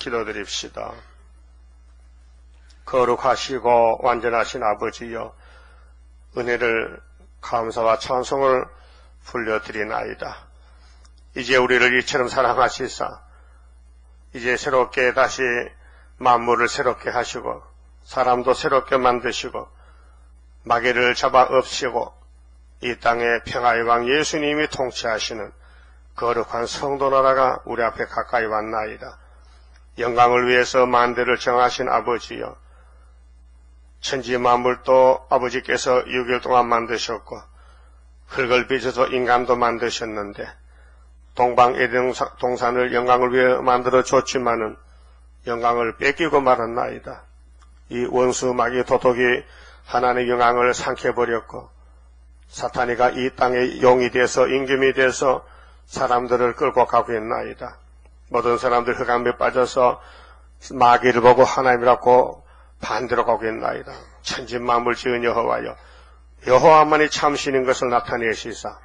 기도드립시다. 거룩하시고 완전하신 아버지여, 은혜를 감사와 찬송을 불려드리나이다. 이제 우리를 이처럼 사랑하시사 이제 새롭게 다시 만물을 새롭게 하시고 사람도 새롭게 만드시고 마귀를 잡아 없애고 이 땅의 평화의 왕 예수님이 통치하시는 거룩한 성도 나라가 우리 앞에 가까이 왔나이다. 영광을 위해서 만대를 정하신 아버지여, 천지 만물도 아버지께서 6일 동안 만드셨고 흙을 빚어서 인간도 만드셨는데 동방 에덴 동산을 영광을 위해 만들어 줬지만은 영광을 뺏기고 말았나이다. 이 원수 마귀 도둑이 하나님의 영광을 삼켜버렸고 사탄이가 이 땅의 용이 돼서 임금이 돼서 사람들을 끌고 가고 있나이다. 모든 사람들 흑암에 빠져서 마귀를 보고 하나님이라고 반대로 가고 있나이다. 천지 만물 지은 여호와여, 여호와만이 참신인 것을 나타내시사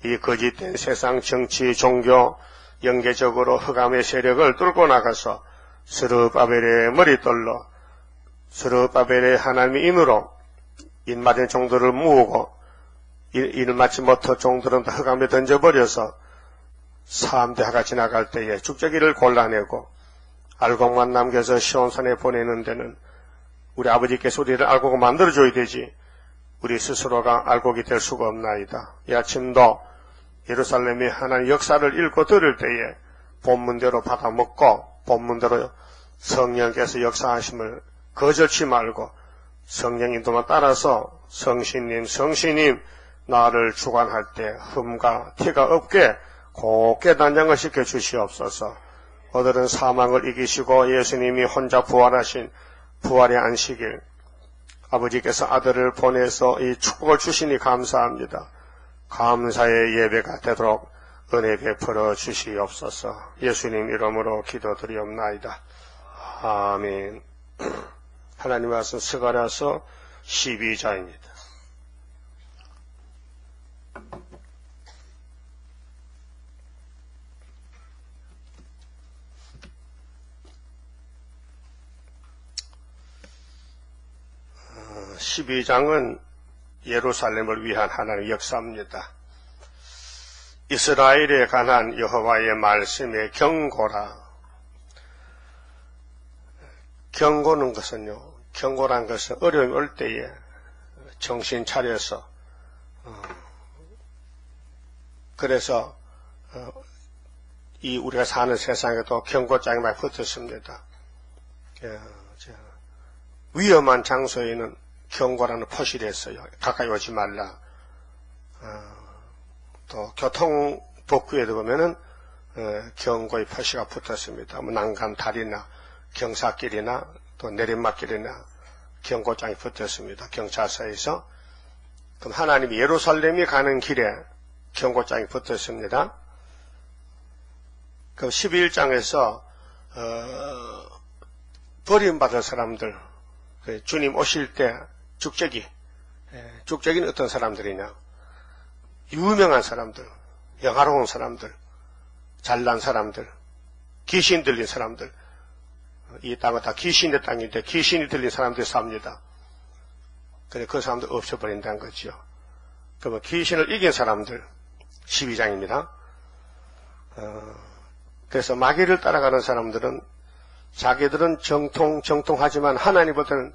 이 거짓된 세상 정치, 종교, 영계적으로 흑암의 세력을 뚫고 나가서 스룹바벨의 머리돌로 스룹바벨의 하나님의 인으로 인맞은 종들을 모으고 일 맞지 못한 종들은 다 흑암에 던져버려서 사암대하가 지나갈 때에 죽저기를 골라내고 알곡만 남겨서 시온산에 보내는 데는 우리 아버지께서 우리를 알곡을 만들어줘야 되지 우리 스스로가 알곡이 될 수가 없나이다. 이 아침도 예루살렘이 하나님의 역사를 읽고 들을 때에 본문대로 받아먹고 본문대로 성령께서 역사하심을 거절치 말고 성령 인도만 따라서 성신님 나를 주관할 때 흠과 티가 없게 곱게 단장을 시켜 주시옵소서. 오늘은 사망을 이기시고 예수님이 혼자 부활하신 부활의 안식일, 아버지께서 아들을 보내서 이 축복을 주시니 감사합니다. 감사의 예배가 되도록 은혜 베풀어 주시옵소서. 예수님 이름으로 기도드리옵나이다. 아멘. 하나님 말씀 스가랴서 12장입니다. 어, 12장은 예루살렘을 위한 하나님의 역사입니다. 이스라엘에 관한 여호와의 말씀의 경고라. 경고는 것은요, 경고란 것은 어려움이 올 때에 정신 차려서 그래서 이 우리가 사는 세상에도 경고장이 많이 붙었습니다. 위험한 장소에는 경고라는 표시를 했어요. 가까이 오지 말라. 또 교통복구에도 보면은 경고의 표시가 붙었습니다. 뭐 난간 다리나 경사길이나 또 내리막길이나 경고장이 붙었습니다. 경찰서에서. 그럼 하나님이 예루살렘이 가는 길에 경고장이 붙었습니다. 그럼 11장에서 버림받은 사람들, 주님 오실 때 죽적이는 어떤 사람들이냐? 유명한 사람들, 영화로운 사람들, 잘난 사람들, 귀신 들린 사람들. 이 땅은 다 귀신의 땅인데 귀신이 들린 사람들이 삽니다. 근데 그 사람들 없애버린다는 거죠. 그러면 귀신을 이긴 사람들 12장입니다. 그래서 마귀를 따라가는 사람들은 자기들은 정통하지만 하나님보다는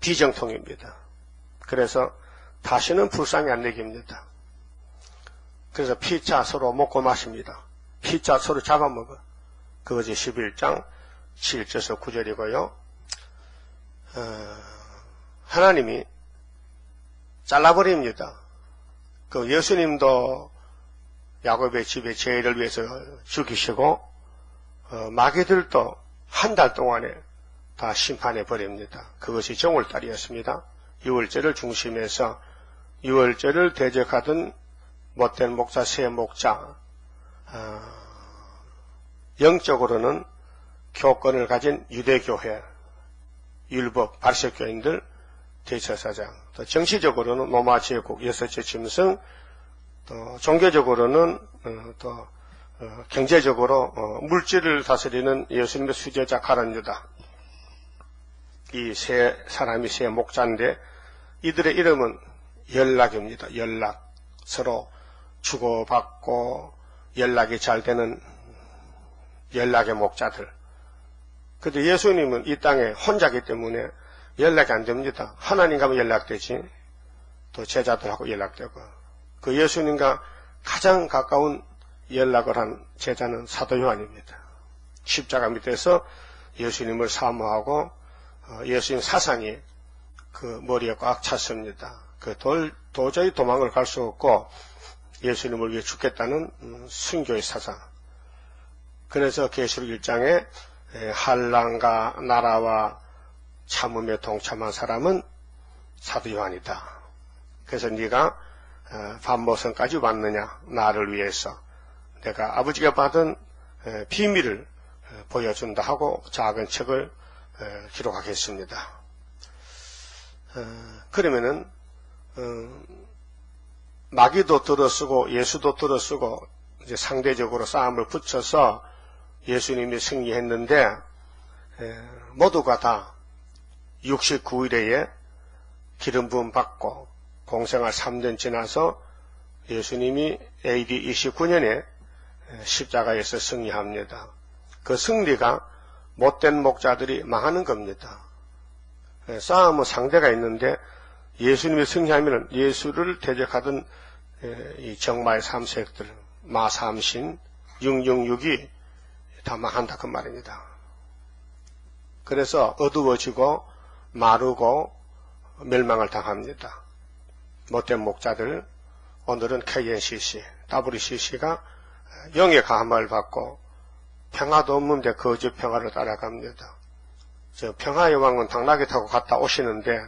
비정통입니다. 그래서 다시는 불쌍히 안 내깁니다. 그래서 피자 서로 먹고 마십니다. 피자 서로 잡아먹어. 그것이 11장 7절에서 9절이고요. 하나님이 잘라버립니다. 그 예수님도 야곱의 집에 죄를 위해서 죽이시고 마귀들도 한 달 동안에 다 심판해 버립니다. 그것이 정월달이었습니다. 6월절을 중심해서 6월절을 대적하던 못된 목자, 새 목자, 영적으로는 교권을 가진 유대교회, 율법, 바리새교인들, 대제사장, 또 정치적으로는 로마 제국, 여섯째 짐승, 또 종교적으로는 또 경제적으로 물질을 다스리는 예수님의 수제자 가룟 유다, 이 세 사람이 세 목자인데 이들의 이름은 연락입니다. 연락. 서로 주고받고 연락이 잘 되는 연락의 목자들. 그런데 예수님은 이 땅에 혼자기 때문에 연락이 안 됩니다. 하나님과 연락되지, 또 제자들하고 연락되고. 그 예수님과 가장 가까운 연락을 한 제자는 사도 요한입니다. 십자가 밑에서 예수님을 사모하고 예수님 사상이 그 머리에 꽉 찼습니다. 도저히 도망을 갈 수 없고 예수님을 위해 죽겠다는 순교의 사상. 그래서 계시록 1장에 한란과 나라와 참음에 동참한 사람은 사도 요한이다. 그래서 네가 반모선까지 왔느냐, 나를 위해서 내가 아버지가 받은 비밀을 보여준다 하고 작은 책을 기록하겠습니다. 그러면은 마귀도 들어쓰고 예수도 들어쓰고 이제 상대적으로 싸움을 붙여서 예수님이 승리했는데 모두가 다 69일에 기름 부음 받고 공생활 3년 지나서 예수님이 AD 29년에 십자가에서 승리합니다. 그 승리가 못된 목자들이 망하는 겁니다. 싸움은 상대가 있는데 예수님이 승리하면 예수를 대적하던 이 정마의 삼색들, 마삼신, 666이 다 망한다 그 말입니다. 그래서 어두워지고 마르고 멸망을 당합니다. 못된 목자들, 오늘은 KNCC, WCC가 영의 감화를 받고 평화도 없는데 거짓 평화를 따라갑니다. 저 평화의 왕은 당나귀 타고 갔다 오시는데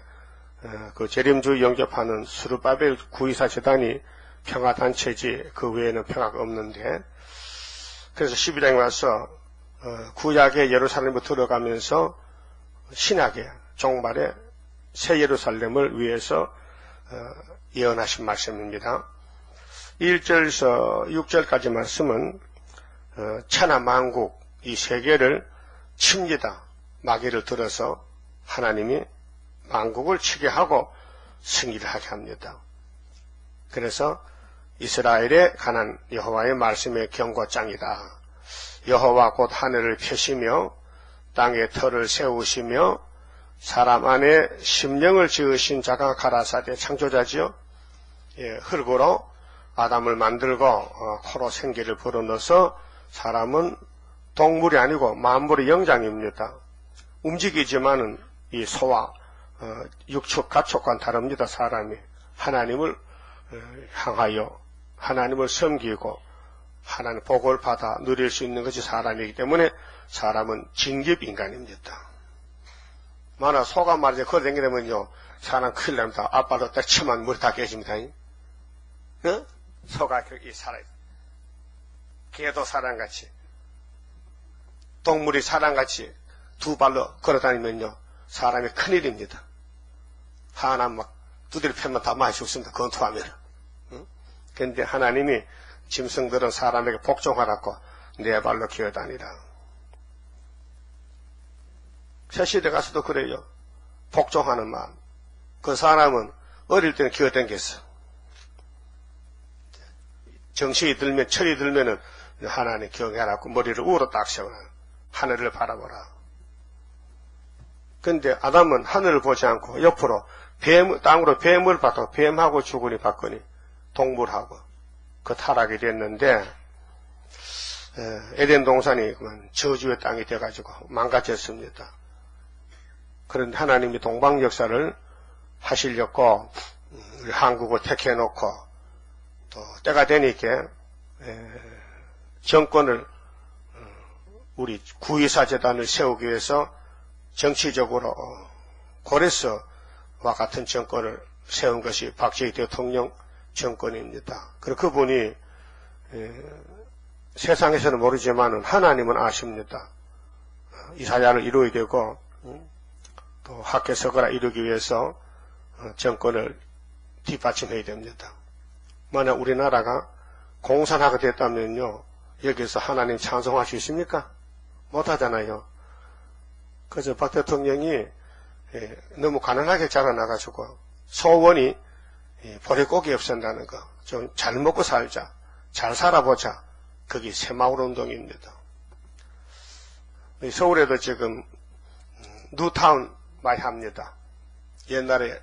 그 재림주의 영접하는 스룹바벨 구이사 재단이 평화단체지 그 외에는 평화가 없는데, 그래서 12장에 와서 구약의 예루살렘으로 들어가면서 신약의 종말의 새 예루살렘을 위해서 예언하신 말씀입니다. 1절에서 6절까지 말씀은 천하 만국 이 세계를 칩니다. 마귀를 들어서 하나님이 만국을 치게 하고 승리를 하게 합니다. 그래서 이스라엘에 관한 여호와의 말씀의 경고장이다. 여호와 곧 하늘을 펴시며 땅에 터를 세우시며 사람 안에 심령을 지으신 자가 가라사대 창조자지요. 흙으로 아담을 만들고 코로 생기를 불어넣어서 사람은 동물이 아니고 만물의 영장입니다. 움직이지만은 이 소와 육축, 가축과는 다릅니다. 사람이 하나님을 향하여 하나님을 섬기고 하나님 복을 받아 누릴 수 있는 것이 사람이기 때문에 사람은 직립인간입니다. 만약 소가 말이죠. 걸어다니게 되면요, 사람 큰일 납니다. 아빠도 딱 치면 머리 다 깨집니다. 어? 소가 그렇게 살아있어요. 개도 사람같이, 동물이 사람같이 두 발로 걸어다니면요, 사람이 큰일입니다. 하나 막 두드려 패면 다 많이 죽습니다. 건투하면. 그런데 하나님이 짐승들은 사람에게 복종하라고 네 발로 기어다니라. 새 시대 가서도 그래요. 복종하는 마음. 그 사람은 어릴 때는 기어다녔어. 정신이 들면, 철이 들면은 하나님 기억해라고 머리를 우로 딱 세워놔. 하늘을 바라보라. 근데 아담은 하늘을 보지 않고 옆으로 땅으로 뱀을 봤고, 뱀하고 주군이 봤거니 동물하고 그 타락이 됐는데, 에덴 동산이 저주의 땅이 돼가지고 망가졌습니다. 그런데 하나님이 동방 역사를 하시려고 한국을 택해놓고 또 때가 되니까 정권을 우리 구이사 재단을 세우기 위해서 정치적으로 고레스와 같은 정권을 세운 것이 박정희 대통령 정권입니다. 그리고 그분이 세상에서는 모르지만 하나님은 아십니다. 이사야를 이루어야 되고 또 학계서거라 이루기 위해서 정권을 뒷받침해야 됩니다. 만약 우리나라가 공산화가 됐다면요, 여기서 하나님 찬송할 수 있습니까? 못하잖아요. 그래서 박 대통령이 너무 가난하게 자라나가지고 소원이 보릿고기 없앤다는 거. 좀 잘 먹고 살자. 잘 살아보자. 그게 새마을운동입니다. 서울에도 지금 뉴타운 많이 합니다. 옛날에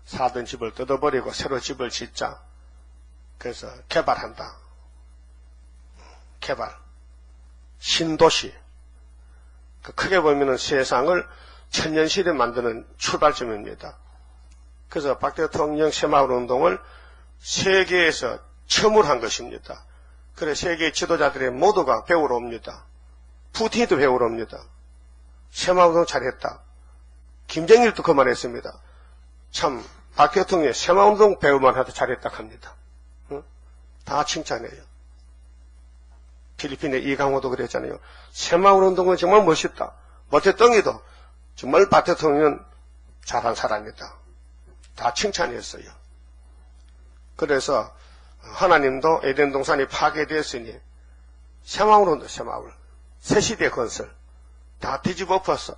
사던 집을 뜯어버리고 새로 집을 짓자. 그래서 개발한다. 개발. 신도시. 크게 보면은 세상을 천년시대 만드는 출발점입니다. 그래서 박 대통령 새마을운동을 세계에서 처음으로 한 것입니다. 그래서 세계 지도자들의 모두가 배우러 옵니다. 푸틴도 배우러 옵니다. 새마을운동 잘했다. 김정일도 그 말했습니다. 참 박 대통령이 새마을운동 배우만 해도 잘했다 합니다. 응? 다 칭찬해요. 필리핀의 이강호도 그랬잖아요. 새마을운동은 정말 멋있다. 모태덩이도 정말 박 대통령은 잘한 사람이다. 다 칭찬했어요. 그래서 하나님도 에덴 동산이 파괴되었으니 새마을운동, 새마을, 새시대 건설 다 뒤집어 엎어서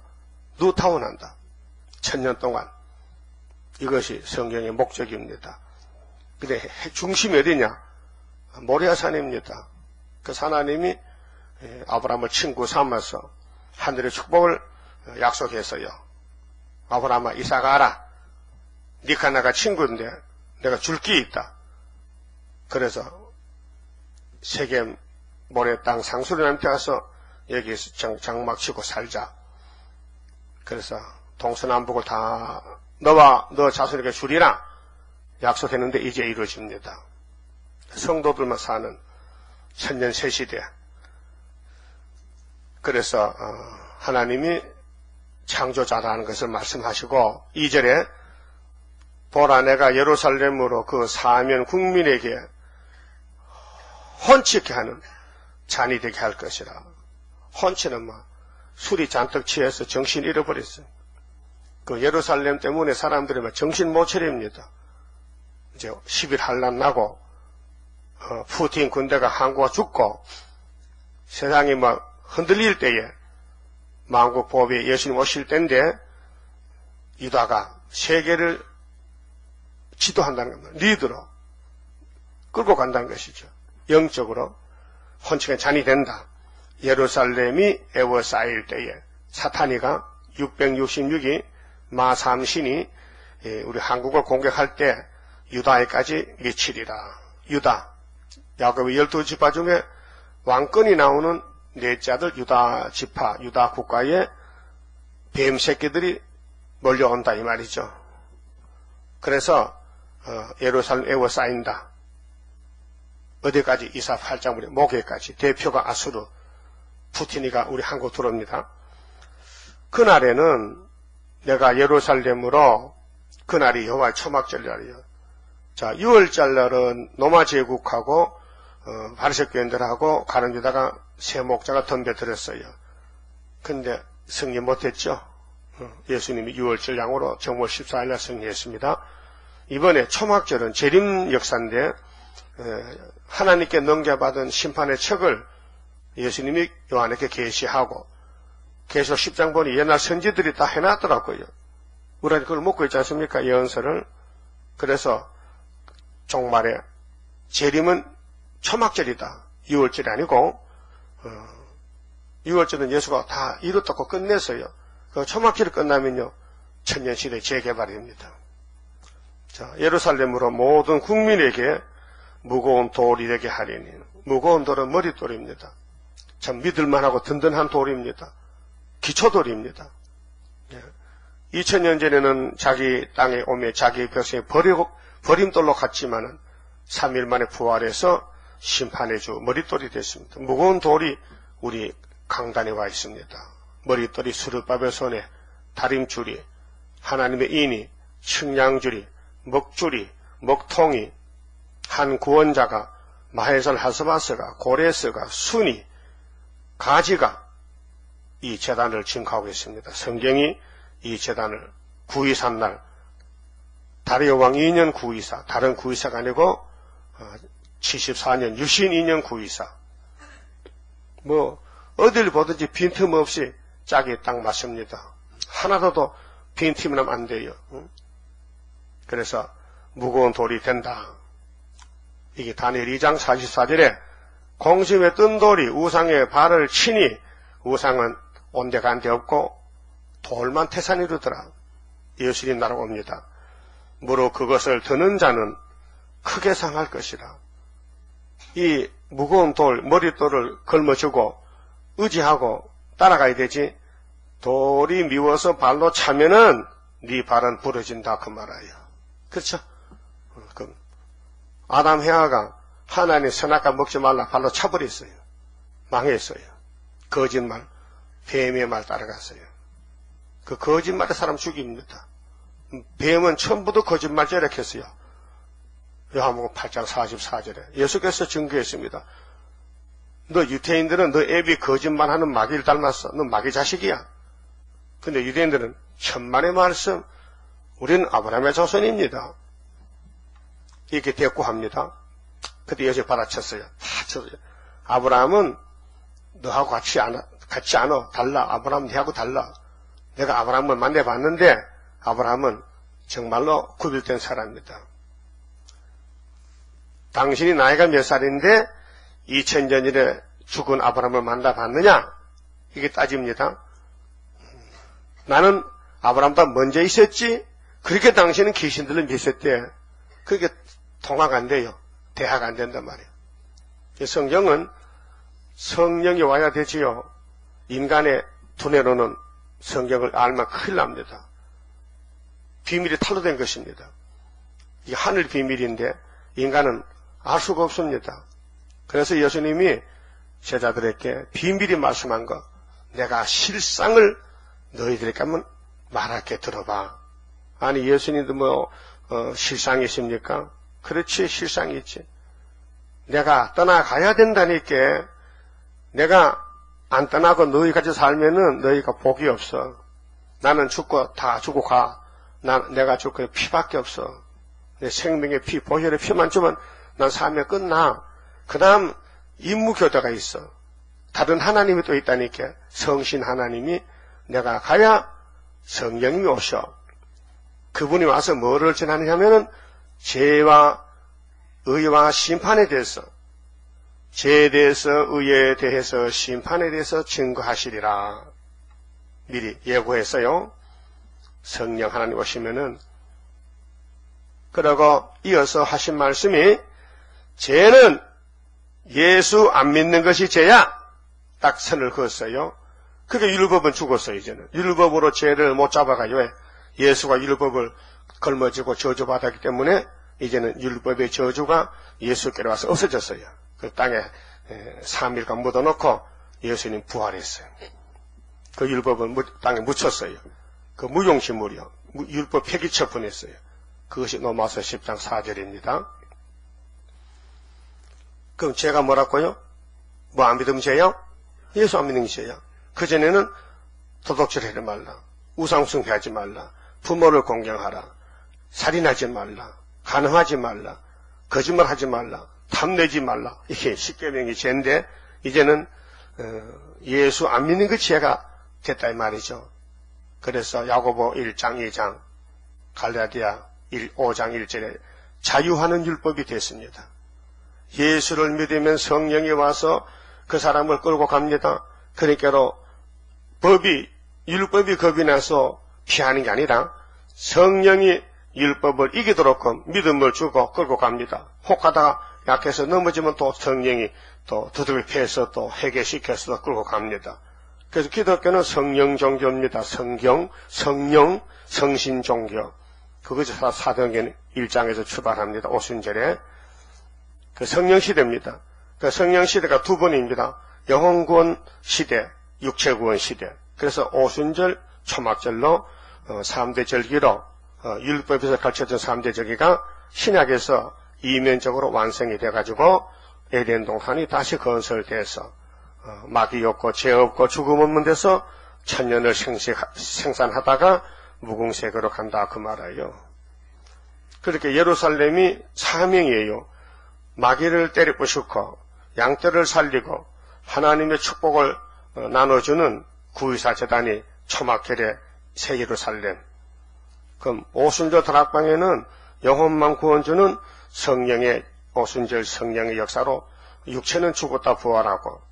뉴타운 한다. 1000년 동안. 이것이 성경의 목적입니다. 근데 중심이 어디냐? 모리아산입니다. 그래서 하나님이 아브라함을 친구 삼아서 하늘의 축복을 약속했어요. 아브라함아, 이사 가라. 니가 나가 친구인데 내가 줄 게 있다. 그래서 세겜 모래 땅 상수리한테 가서 여기서 장막 치고 살자. 그래서 동서남북을 다 너와 너 자손에게 주리라 약속했는데 이제 이루어집니다. 성도들만 사는 천년 새시대. 그래서 하나님이 창조자라는 것을 말씀하시고 2절에 보라 내가 예루살렘으로 그 사면 국민에게 혼치게 하는 잔이 되게 할 것이라. 혼치는 술이 잔뜩 취해서 정신 잃어버렸어요. 그 예루살렘 때문에 사람들이 정신 못 차립니다. 이제 10일 한란 나고 푸틴 군대가 한국가 죽고 세상이 흔들릴 때에 만국 보배 예수님 오실 때인데 유다가 세계를 지도한다는 겁니다. 리드로 끌고 간다는 것이죠. 영적으로 혼치가 잔이 된다. 예루살렘이 에워싸일 때에 사탄이가 666이 마삼신이 우리 한국을 공격할 때 유다에까지 미치리라. 유다, 야곱의 12지파 중에 왕권이 나오는 넷째 아들 유다 지파, 유다 국가에 뱀 새끼들이 몰려온다 이 말이죠. 그래서 예루살렘 에워싸인다. 어디까지? 이사 8장 우리 목에까지. 대표가 아수르, 푸틴이가 우리 한국 들어옵니다. 그날에는 내가 예루살렘으로, 그날이 여호와의 초막절날이요. 자, 6월절 날은 로마 제국하고 바리새 교인들하고 가룟 유다가 세 목자가 덤벼들었어요. 근데 승리 못했죠. 예수님이 6월절 양으로 정월 14일 날 승리했습니다. 이번에 초막절은 재림 역사인데 하나님께 넘겨받은 심판의 척을 예수님이 요한에게 계시하고 계시록 10장 보니 옛날 선지들이 다 해놨더라고요. 우리가 그걸 먹고 있지 않습니까? 예언서를. 그래서 종말에 재림은 초막절이다. 6월절이 아니고 6월절은 예수가 다 이뤘다고 끝냈어요. 그 초막절이 끝나면요 천년시대 재개발입니다. 자, 예루살렘으로 모든 국민에게 무거운 돌이 되게 하리니. 무거운 돌은 머릿돌입니다. 참 믿을만하고 든든한 돌입니다. 기초돌입니다. 2000년 전에는 자기 땅에 오며 자기 백성이 버림돌로 갔지만은 3일 만에 부활해서 심판해주 머릿돌이 됐습니다. 무거운 돌이 우리 강단에 와 있습니다. 머릿돌이 수르바벨 손에 다림줄이, 하나님의 인이, 측량줄이, 먹줄이, 먹통이, 한 구원자가, 마해설 하스바스가, 고레스가, 순이, 가지가 이 제단을 증거하고 있습니다. 성경이 이 제단을 구이삿날 다리오 왕 2년 구이사, 다른 구이사가 아니고 74년 유신 2년 구이사, 어딜 보든지 빈틈없이 짝이 딱 맞습니다. 하나라도 빈틈이 나면 안 돼요. 그래서 무거운 돌이 된다. 이게 다니엘 2장 44절에 공심에 뜬 돌이 우상의 발을 치니 우상은 온데간데 없고 돌만 태산이 이루더라. 예수님 나라가 옵니다. 무릇 그것을 드는 자는 크게 상할 것이라. 이 무거운 돌, 머릿돌을 걸머쥐고 의지하고 따라가야 되지, 돌이 미워서 발로 차면은 네 발은 부러진다 그 말이에요. 그렇죠? 그럼 아담 해아가 하나님 선악과 먹지 말라 발로 차버렸어요. 망했어요. 거짓말, 뱀의 말 따라갔어요. 그 거짓말에 사람 죽입니다. 뱀은 처음부터 거짓말 저력했어요. 요한복음 8장 44절에 예수께서 증거했습니다. 너 유태인들은 너 애비 거짓말하는 마귀를 닮았어. 너 마귀 자식이야. 근데 유대인들은 천만의 말씀, 우리는 아브라함의 자손입니다. 이렇게 대꾸합니다. 그때 예수님 받아쳤어요. 다 쳤어요. 아브라함은 너하고 같이 않아. 달라. 아브라함은 너하고 달라. 내가 아브라함을 만나봤는데 아브라함은 정말로 구별된 사람입니다. 당신이 나이가 몇 살인데 2000년 전에 죽은 아브라함을 만나봤느냐? 이게 따집니다. 나는 아브라함보다 먼저 있었지? 그렇게 당신은 귀신들을 믿었대. 그게 통화가 안 돼요. 대화가 안 된단 말이에요. 성경은 성령이 와야 되지요. 인간의 두뇌로는 성경을 알면 큰일 납니다. 비밀이 탄로된 것입니다. 이게 하늘 비밀인데 인간은 알 수가 없습니다. 그래서 예수님이 제자들에게 비밀이 말씀한 거, 내가 실상을 너희들에게 한번 말할게 들어봐. 아니 예수님도 실상이십니까? 그렇지, 실상이 있지. 내가 떠나가야 된다니까. 내가 안 떠나고 너희같이 살면은 너희가 복이 없어. 나는 다 죽고 가. 내가 줄 거 피밖에 없어. 내 생명의 피, 보혈의 피만 주면 난 삶이 끝나. 그 다음 임무교대가 있어. 다른 하나님이 또 있다니까. 성신 하나님이 내가 가야 성령님이 오셔. 그분이 와서 뭐를 전하느냐면은 죄와 의와 심판에 대해서, 죄에 대해서 의에 대해서 심판에 대해서 증거하시리라. 미리 예고했어요. 성령 하나님 오시면은. 그러고 이어서 하신 말씀이 죄는 예수 안 믿는 것이 죄야. 딱 선을 그었어요. 그게 율법은 죽었어요. 이제는 율법으로 죄를 못 잡아가요. 왜? 예수가 율법을 걸머지고 저주받았기 때문에 이제는 율법의 저주가 예수께로 와서 없어졌어요. 그 땅에 3일간 묻어놓고 예수님 부활했어요. 그 율법은 땅에 묻혔어요. 그 무용시물이요. 율법 폐기 처분했어요. 그것이 로마서 10장 4절입니다. 그럼 죄가 뭐라고요? 뭐 안 믿으면 죄요? 예수 안 믿는 게 죄야. 그전에는 도둑질하지 말라. 우상숭배하지 말라. 부모를 공경하라. 살인하지 말라. 간음하지 말라. 거짓말하지 말라. 탐내지 말라. 이게 십계명이 죄인데 이제는 예수 안 믿는 그 죄가 됐다 이 말이죠. 그래서 야고보 1장 2장 갈라디아 5장 1절에 자유하는 율법이 됐습니다. 예수를 믿으면 성령이 와서 그 사람을 끌고 갑니다. 그러니까로 율법이 겁이 나서 피하는 게 아니라 성령이 율법을 이기도록 믿음을 주고 끌고 갑니다. 혹하다가 약해서 넘어지면 또 성령이 또 두들겨 패서 또 해결시켜서 끌고 갑니다. 그래서 기독교는 성령 종교입니다. 성령, 성신 종교. 그것이 사도행전 1장에서 출발합니다. 오순절에. 그 성령 시대입니다. 그 성령 시대가 두 번입니다. 영혼구원 시대, 육체구원 시대. 그래서 오순절, 초막절로 3대 절기로 율법에서 가르쳐진 3대 절기가 신약에서 이면적으로 완성이 돼가지고 에덴 동산이 다시 건설돼서 마귀 없고 죄 없고 죽음 없는 데서 천년을 생산하다가 무궁세계로 간다 그 말이에요. 그렇게 예루살렘이 사명이에요. 마귀를 때려 부수고 양떼를 살리고 하나님의 축복을 나눠주는 구의사 제단이 초막절에 새 예루살렘. 그럼 오순절 다락방에는 영혼만 구원주는 성령의 오순절 성령의 역사로 육체는 죽었다 부활하고,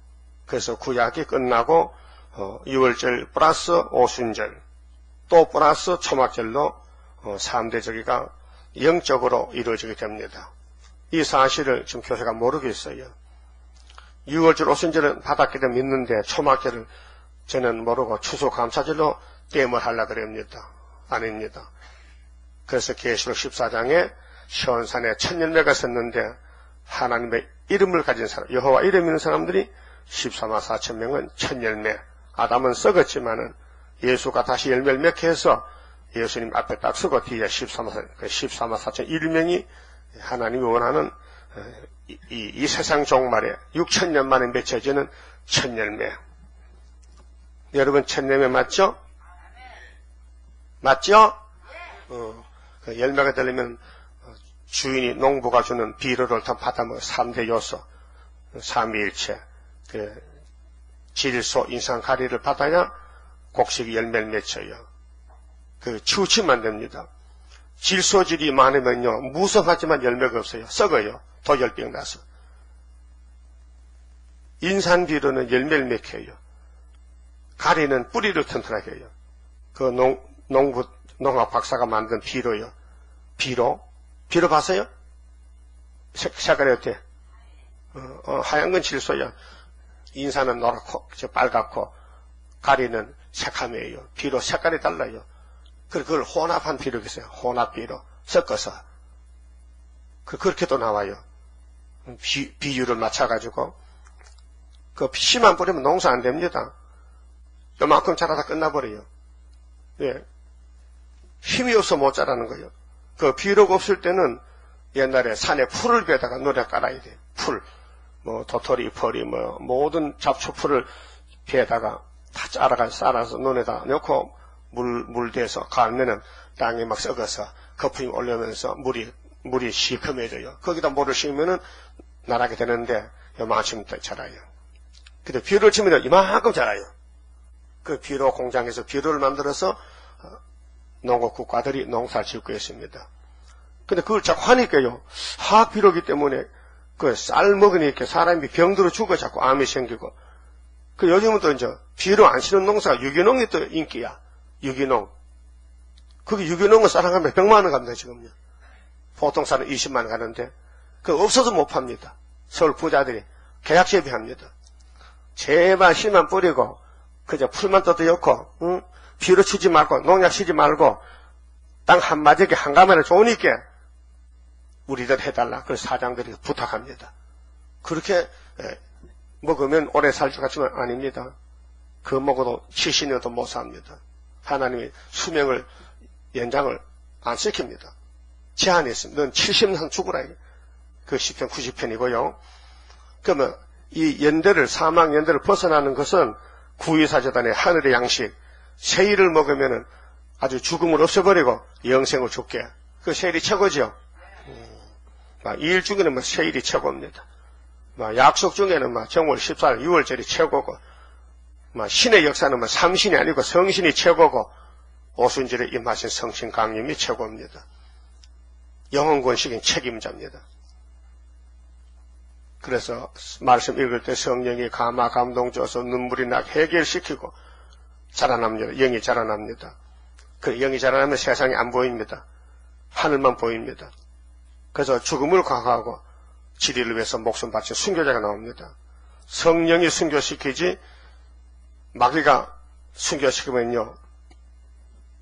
그래서 구약이 끝나고 6월절 플러스 오순절 또 플러스 초막절로 3대 절기가 영적으로 이루어지게 됩니다. 이 사실을 지금 교회가 모르고 있어요. 6월절 오순절은 바닷길에 믿는데 초막절을 저는 모르고 추수감사절로 땜을 하려고 그럽니다. 아닙니다. 그래서 계시록 14장에 시온산에 천열매가 섰는데 하나님의 이름을 가진 사람, 여호와 이름 있는 사람들이 14만 4천 명은 천열매. 아담은 썩었지만은 예수가 다시 열매를 맺게 해서 예수님 앞에 딱 서고 뒤에 14만 4천 1명이 하나님이 원하는 이 세상 종말에 6천년 만에 맺혀지는 천열매. 여러분 천열매 맞죠? 맞죠? 그 열매가 되려면 주인이 농부가 주는 비료를 다 받아먹어 3대 요소, 삼위일체, 질소, 인상가리를 받아야 곡식이 열매를 맺혀요. 치우치면 됩니다. 질소질이 많으면요, 무성하지만 열매가 없어요. 썩어요. 도열병 나서. 인산비료는 열매를 맺혀요. 가리는 뿌리를 튼튼하게 해요. 농학 박사가 만든 비료요. 비료 봤어요? 색깔이 어때? 하얀 건 질소야. 인산은 노랗고, 빨갛고, 가리는 새카매요. 비료 색깔이 달라요. 그걸 혼합한 비료가 있어요. 혼합 비료. 섞어서. 그렇게도 나와요. 비율을 맞춰가지고. 씨만 뿌리면 농사 안 됩니다. 요만큼 자라다 끝나버려요. 예. 힘이 없어 못 자라는 거예요. 비료가 없을 때는 옛날에 산에 풀을 베다가 노래 깔아야 돼요. 풀. 도토리, 벌이, 모든 잡초풀을 베다가 다 쌓아서 논에다 넣고 물 대서 갈면은 땅이 막 썩어서 거품이 올라오면서 물이 시커매져요. 거기다 물을 씌우면은 나라게 되는데 요만큼 자라요. 근데 비료를 치면 이만큼 자라요. 그 비료 공장에서 비료를 만들어서 농업 국가들이 농사를 짓고 있습니다. 근데 그걸 자꾸 하니까요, 화학 비료기 때문에 쌀 먹으니까 사람이 병들어 죽어 자꾸 암이 생기고. 요즘은 또 이제 비료 안 치는 농사가 유기농이 또 인기야. 유기농. 그게 유기농은 쌀 한 가면 100만 원 갑니다, 지금요. 보통 쌀은 20만 원 가는데, 없어서 못 팝니다. 서울 부자들이 계약 재배합니다. 제발 씨만 뿌리고, 그저 풀만 떠들였고, 응? 비료 치지 말고, 농약 치지 말고, 땅 한마디에 한 가마나 좋으니까, 우리들 해달라. 그래서 사장들이 부탁합니다. 그렇게 먹으면 오래 살 것 같지만 아닙니다. 먹어도 70년도 못 삽니다. 하나님이 수명을 연장을 안 시킵니다. 제한했습니다. 넌 70년 죽으라. 10편 90편이고요. 그러면 이 사망 연대를 벗어나는 것은 구의사재단의 하늘의 양식, 세일을 먹으면은 아주 죽음을 없애버리고 영생을 줄게. 세일이 최고죠. 일 중에는 세일이 최고입니다. 약속 중에는 정월 14일 6월절이 최고고, 신의 역사는 삼신이 아니고 성신이 최고고, 오순절에 임하신 성신 강림이 최고입니다. 영혼권식인 책임자입니다. 그래서 말씀 읽을 때 성령이 감화 감동 줘서 눈물이 나게 해결시키고 자라납니다. 영이 자라납니다. 영이 자라나면 세상이 안 보입니다. 하늘만 보입니다. 그래서 죽음을 강화하고 진리를 위해서 목숨 바친 순교자가 나옵니다. 성령이 순교시키지 마귀가 순교시키면요,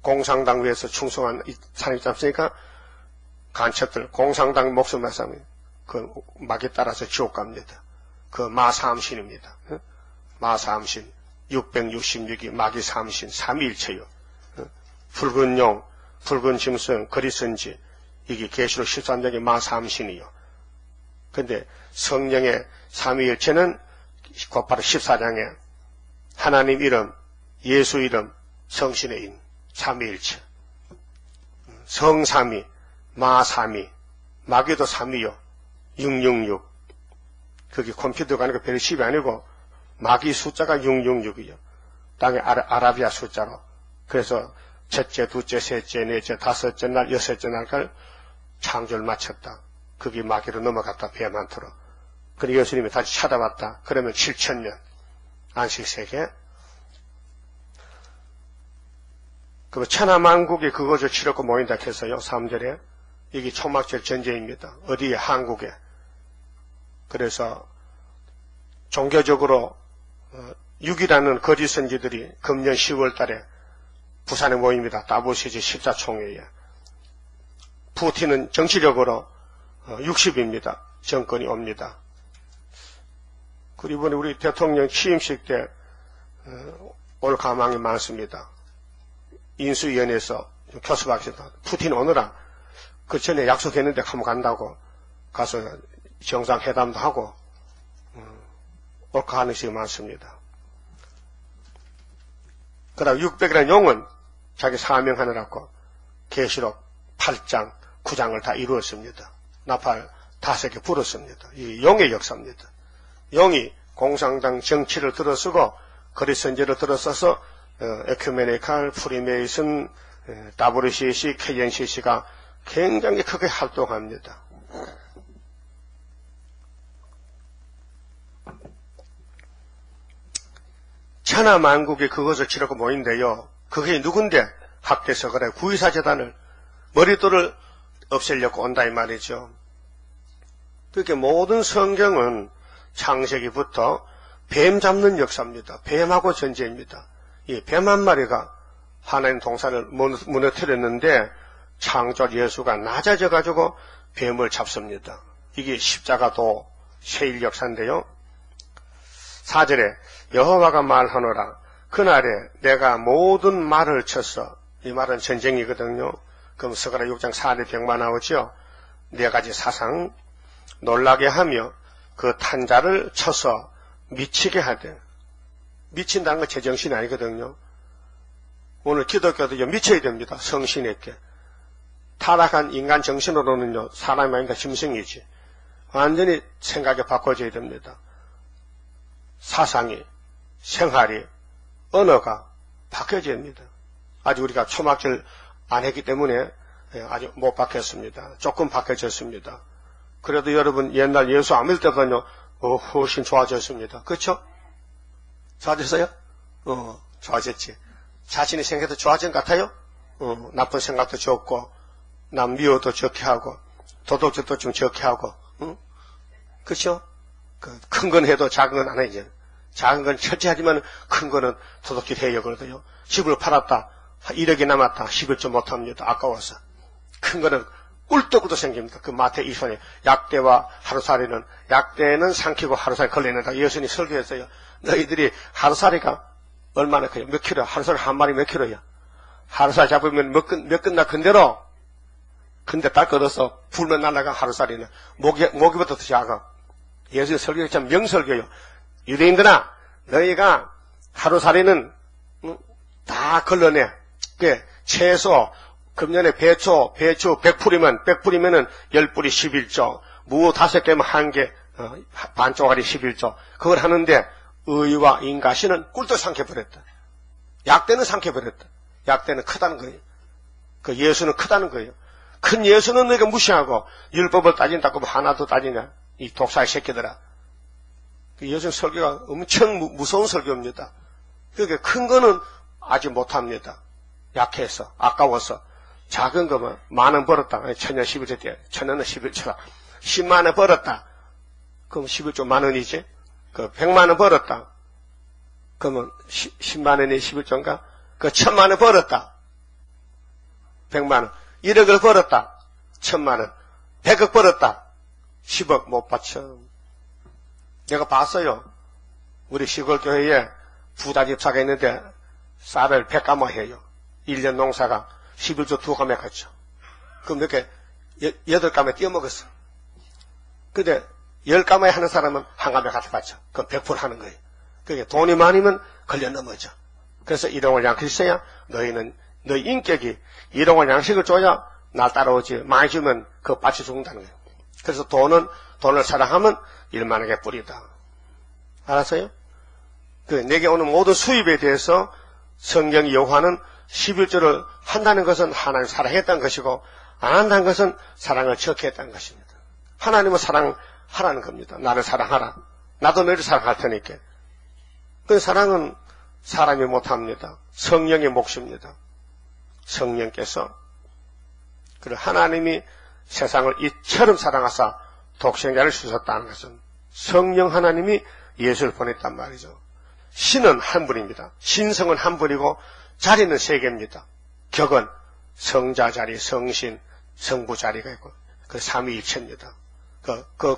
공상당 위해서 충성한 사람이 있지 않습니까? 간첩들 공상당 목숨 말싸면 마귀 따라서 지옥 갑니다. 마삼신입니다. 마삼신 666이 마귀 삼신 삼위일체요. 붉은 용, 붉은 짐승, 거리선지, 이게 계시록 13장의 마삼신이요. 근데 성령의 삼위일체는 곧바로 14장에 하나님 이름, 예수 이름, 성신의 이름, 삼위일체. 성삼위, 마삼위, 마귀도 삼위요. 666. 그게 컴퓨터가 아니고 별십이 아니고 마귀 숫자가 666이요. 땅의 아라비아 숫자로. 그래서 첫째, 둘째, 셋째, 넷째, 다섯째 날, 여섯째 날까지 창조를 마쳤다. 그게 마귀로 넘어갔다. 뱀한테로. 그리고 예수님이 다시 찾아왔다. 그러면 7,000년 안식세계. 그 천하만국이 그것을 치렀고 모인다 해서요. 3절에 이게 초막절 전제입니다. 어디에? 한국에. 그래서 종교적으로 6이라는 거짓 선지들이 금년 10월 달에 부산에 모입니다. 다보시지 14총회에. 푸틴은 정치적으로 60입니다. 정권이 옵니다. 그리고 이번에 우리 대통령 취임식 때 올 가망이 많습니다. 인수위원회에서 교섭합시다. 푸틴 오느라 그 전에 약속했는데 한번 간다고 가서 정상회담도 하고 올 가능성이 많습니다. 그다음 600이라는 용은 자기 사명하느라고 계시록 8장, 9장을 다 이루었습니다. 나팔 5개 불었습니다. 이 용의 역사입니다. 용이 공산당 정치를 들어쓰고 거짓 선지를 들어서서 에큐메니칼, 프리메이슨, WCC, KNCC가 굉장히 크게 활동합니다. 천하만국이 그것을 치르고 모인데요. 그게 누군데? 학대서거래 구의사재단을 머리돌을 없애려고 온다 이 말이죠. 그렇게 모든 성경은 창세기부터 뱀 잡는 역사입니다. 뱀하고 전제입니다. 이 뱀 한 마리가 하나님 동산을 무너뜨렸는데 창조 예수가 낮아져가지고 뱀을 잡습니다. 이게 십자가도 세일 역사인데요. 4절에 여호와가 말하노라. 그날에 내가 모든 말을 쳤어. 이 말은 전쟁이거든요. 그럼 스가랴 6장 4대 병마 나오죠. 네 가지 사상 놀라게 하며 그 탄자를 쳐서 미치게 하되. 미친다는 건 제정신이 아니거든요. 오늘 기독교도 미쳐야 됩니다. 성신에게. 타락한 인간 정신으로는요, 사람이 아니라 짐승이지. 완전히 생각이 바꿔져야 됩니다. 사상이, 생활이, 언어가 바뀌어져야 합니다. 아직 우리가 초막절 안 했기 때문에 아직 못 바뀌었습니다. 조금 바뀌어졌습니다. 그래도 여러분 옛날 예수 안 믿을 때보다요, 훨씬 좋아졌습니다. 그렇죠? 좋아졌어요? 좋아졌지. 자신의 생각도 좋아진 것 같아요? 나쁜 생각도 적고, 남 미워도 적게 하고, 도덕질도 좀 적게 하고, 그렇죠? 큰 건 해도 작은 건 안 해요. 작은 건 철저하지만 큰 거는 도덕질 해요. 그러더요. 집을 팔았다. 1억이 남았다. 11조 못합니다. 아까워서. 큰 거는 꿀떡꿀떡 생깁니다. 그 마태 2손에 약대와 하루살이는, 약대는 삼키고 하루살이 걸리는다. 예수님이 설교했어요. 너희들이 하루살이가 얼마나 커요? 몇 킬로? 하루살이 한 마리 몇 킬로야? 하루살 잡으면 몇 끝나 근대로? 근데 딱 걷어서 불면 날아가 하루살이는. 모기부터 더 작아. 예수님 설교가 참 명설교요. 유대인들아, 너희가 하루살이는 다 걸러내. 그 채소, 금년에 배추 100풀이면 10뿌리면은 11조, 무 5개면 1개, 반 쪼가리 11조. 그걸 하는데 의와 인가시는 꿀떡 삼켜버렸다. 약대는 삼켜버렸다. 약대는 크다는 거예요. 그 예수는 크다는 거예요. 큰 예수는 너희가 무시하고 율법을 따진다고 하나도 따지냐. 이 독사의 새끼들아. 그 예수 설교가 엄청 무서운 설교입니다. 그러니까 큰 거는 아직 못합니다. 약해서, 아까워서. 작은 거면 10,000원 벌었다. 천년 11조 때, 천년은 11조라. 10만원 벌었다. 그럼 11조 만원이지. 그 100만원 벌었다. 그러면 10만원이 11조인가? 그 1,000만원 벌었다. 100만원. 1억을 벌었다. 1,000만원. 100억 벌었다. 10억 못 받쳐. 내가 봤어요. 우리 시골 교회에 부자 집사가 있는데 쌀을 100가마 해요. 1년 농사가 11조 2가마 갔죠. 그럼 이렇게 8가마 띄어먹었어. 근데 10가마에 하는 사람은 1가마 가져갔죠. 그럼 100% 하는 거예요. 그게 돈이 많으면 걸려 넘어져. 그래서 일용할 양식이 있어야 너희 인격이 일용할 양식을 줘야 날 따라오지. 많이 주면 그거 빠져 죽는다는 거예요. 그래서 돈을 사랑하면 일만하게 뿌리다. 알았어요? 내게 오는 모든 수입에 대해서 성경 요한은 11조를 한다는 것은 하나님 사랑했다는 것이고 안 한다는 것은 사랑을 적겠다는 것입니다. 하나님은 사랑하라는 겁니다. 나를 사랑하라. 나도 너를 사랑할 테니까. 그 사랑은 사람이 못합니다. 성령의 몫입니다. 성령께서 그리고 하나님이 세상을 이처럼 사랑하사 독생자를 주셨다는 것은 성령 하나님이 예수를 보냈단 말이죠. 신은 한 분입니다. 신성은 한 분이고 자리는 세 개입니다. 격은 성자 자리, 성신, 성부 자리가 있고 그 삼위일체입니다.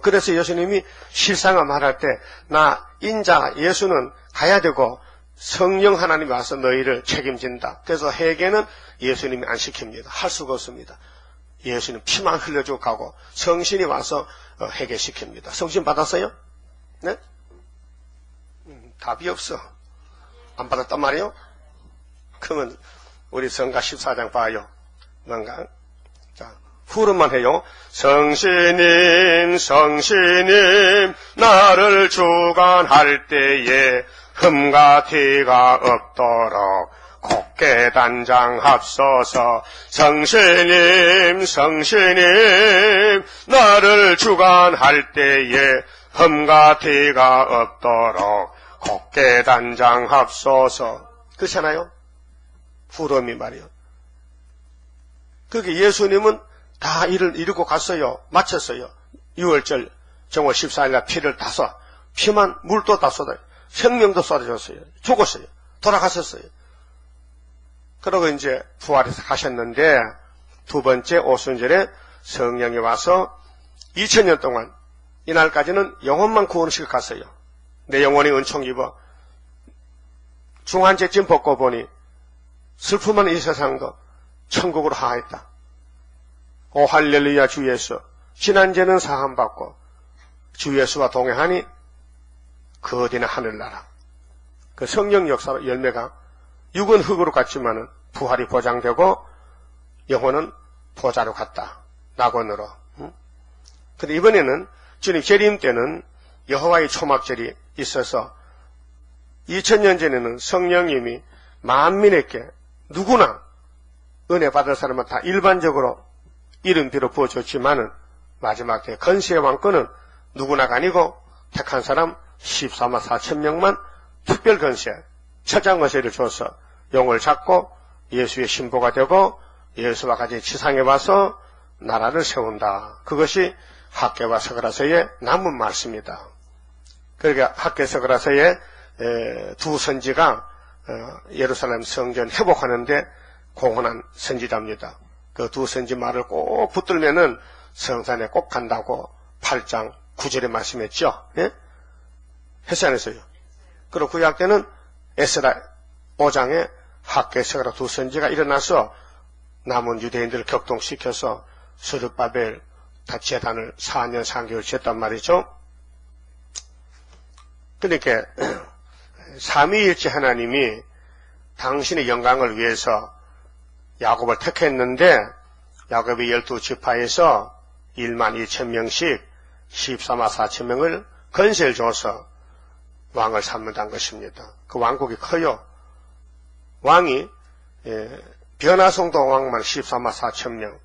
그래서 예수님이 실상을 말할 때 나 인자 예수는 가야 되고 성령 하나님이 와서 너희를 책임진다. 그래서 회개는 예수님이 안 시킵니다. 할 수가 없습니다. 예수님 피만 흘려주고 가고 성신이 와서 회개시킵니다. 성신 받았어요? 네? 답이 없어. 안 받았단 말이에요? 그러면 우리 성가 14장 봐요. 뭔가 자 후름만 해요. 성신님 성신님 나를 주관할 때에 흠과 티가 없도록 곱게 단장합소서. 성신님 성신님 나를 주관할 때에 흠과 티가 없도록 곱게 단장합소서. 그렇잖아요? 후렴이 말이요. 그게 예수님은 다 일을 이루고 갔어요. 마쳤어요. 6월절 정월 14일날 피를 다 쏟아. 피만 물도 다 쏟아요. 생명도 쏟아졌어요. 죽었어요. 돌아가셨어요. 그러고 이제 부활해서 가셨는데 두 번째 오순절에 성령이 와서 2000년 동안 이날까지는 영혼만 구원시켜 갔어요. 내 영혼이 은총 입어 중한제쯤 벗고 보니 슬픔은 이 세상도 천국으로 하하였다. 오 할렐루야 주 예수 지난죄는 사함받고 주 예수와 동행하니 그 어디나 하늘나라. 그 성령 역사로 열매가 육은 흙으로 갔지만은 부활이 보장되고 영혼은 보좌로 갔다. 낙원으로. 근데 이번에는 주님 재림 때는 여호와의 초막절이 있어서 2000년 전에는 성령님이 만민에게 누구나 은혜 받을 사람은 다 일반적으로 이름비로 부어줬지만은 마지막 때 건세의 왕권은 누구나가 아니고 택한 사람 14만 4천 명만 특별 건세, 처장 건세를 줘서 용을 잡고 예수의 신부가 되고 예수와 같이 지상에 와서 나라를 세운다. 그것이 학개와 서그라서의 남은 말씀이다. 그러니까 학개 서그라서의 두 선지가 예루살렘 성전 회복하는데 공헌한 선지자입니다. 그 두 선지 말을 꼭 붙들면은 성산에 꼭 간다고 8장 9절에 말씀했죠. 예? 했어요, 안 했어요? 그리고 구약 때는 에스라 5장에 학개 서그라 두 선지가 일어나서 남은 유대인들을 격동시켜서 스룹바벨 다 제단을 4년 3개월 지었단 말이죠. 그러니까 삼위일체 하나님이 당신의 영광을 위해서 야곱을 택했는데 야곱의 12지파에서 1만 2천 명씩 14만 4천 명을 건세를 줘서 왕을 삼는다는 것입니다. 그 왕국이 커요. 왕이 변화성도 왕만 14만 4천 명,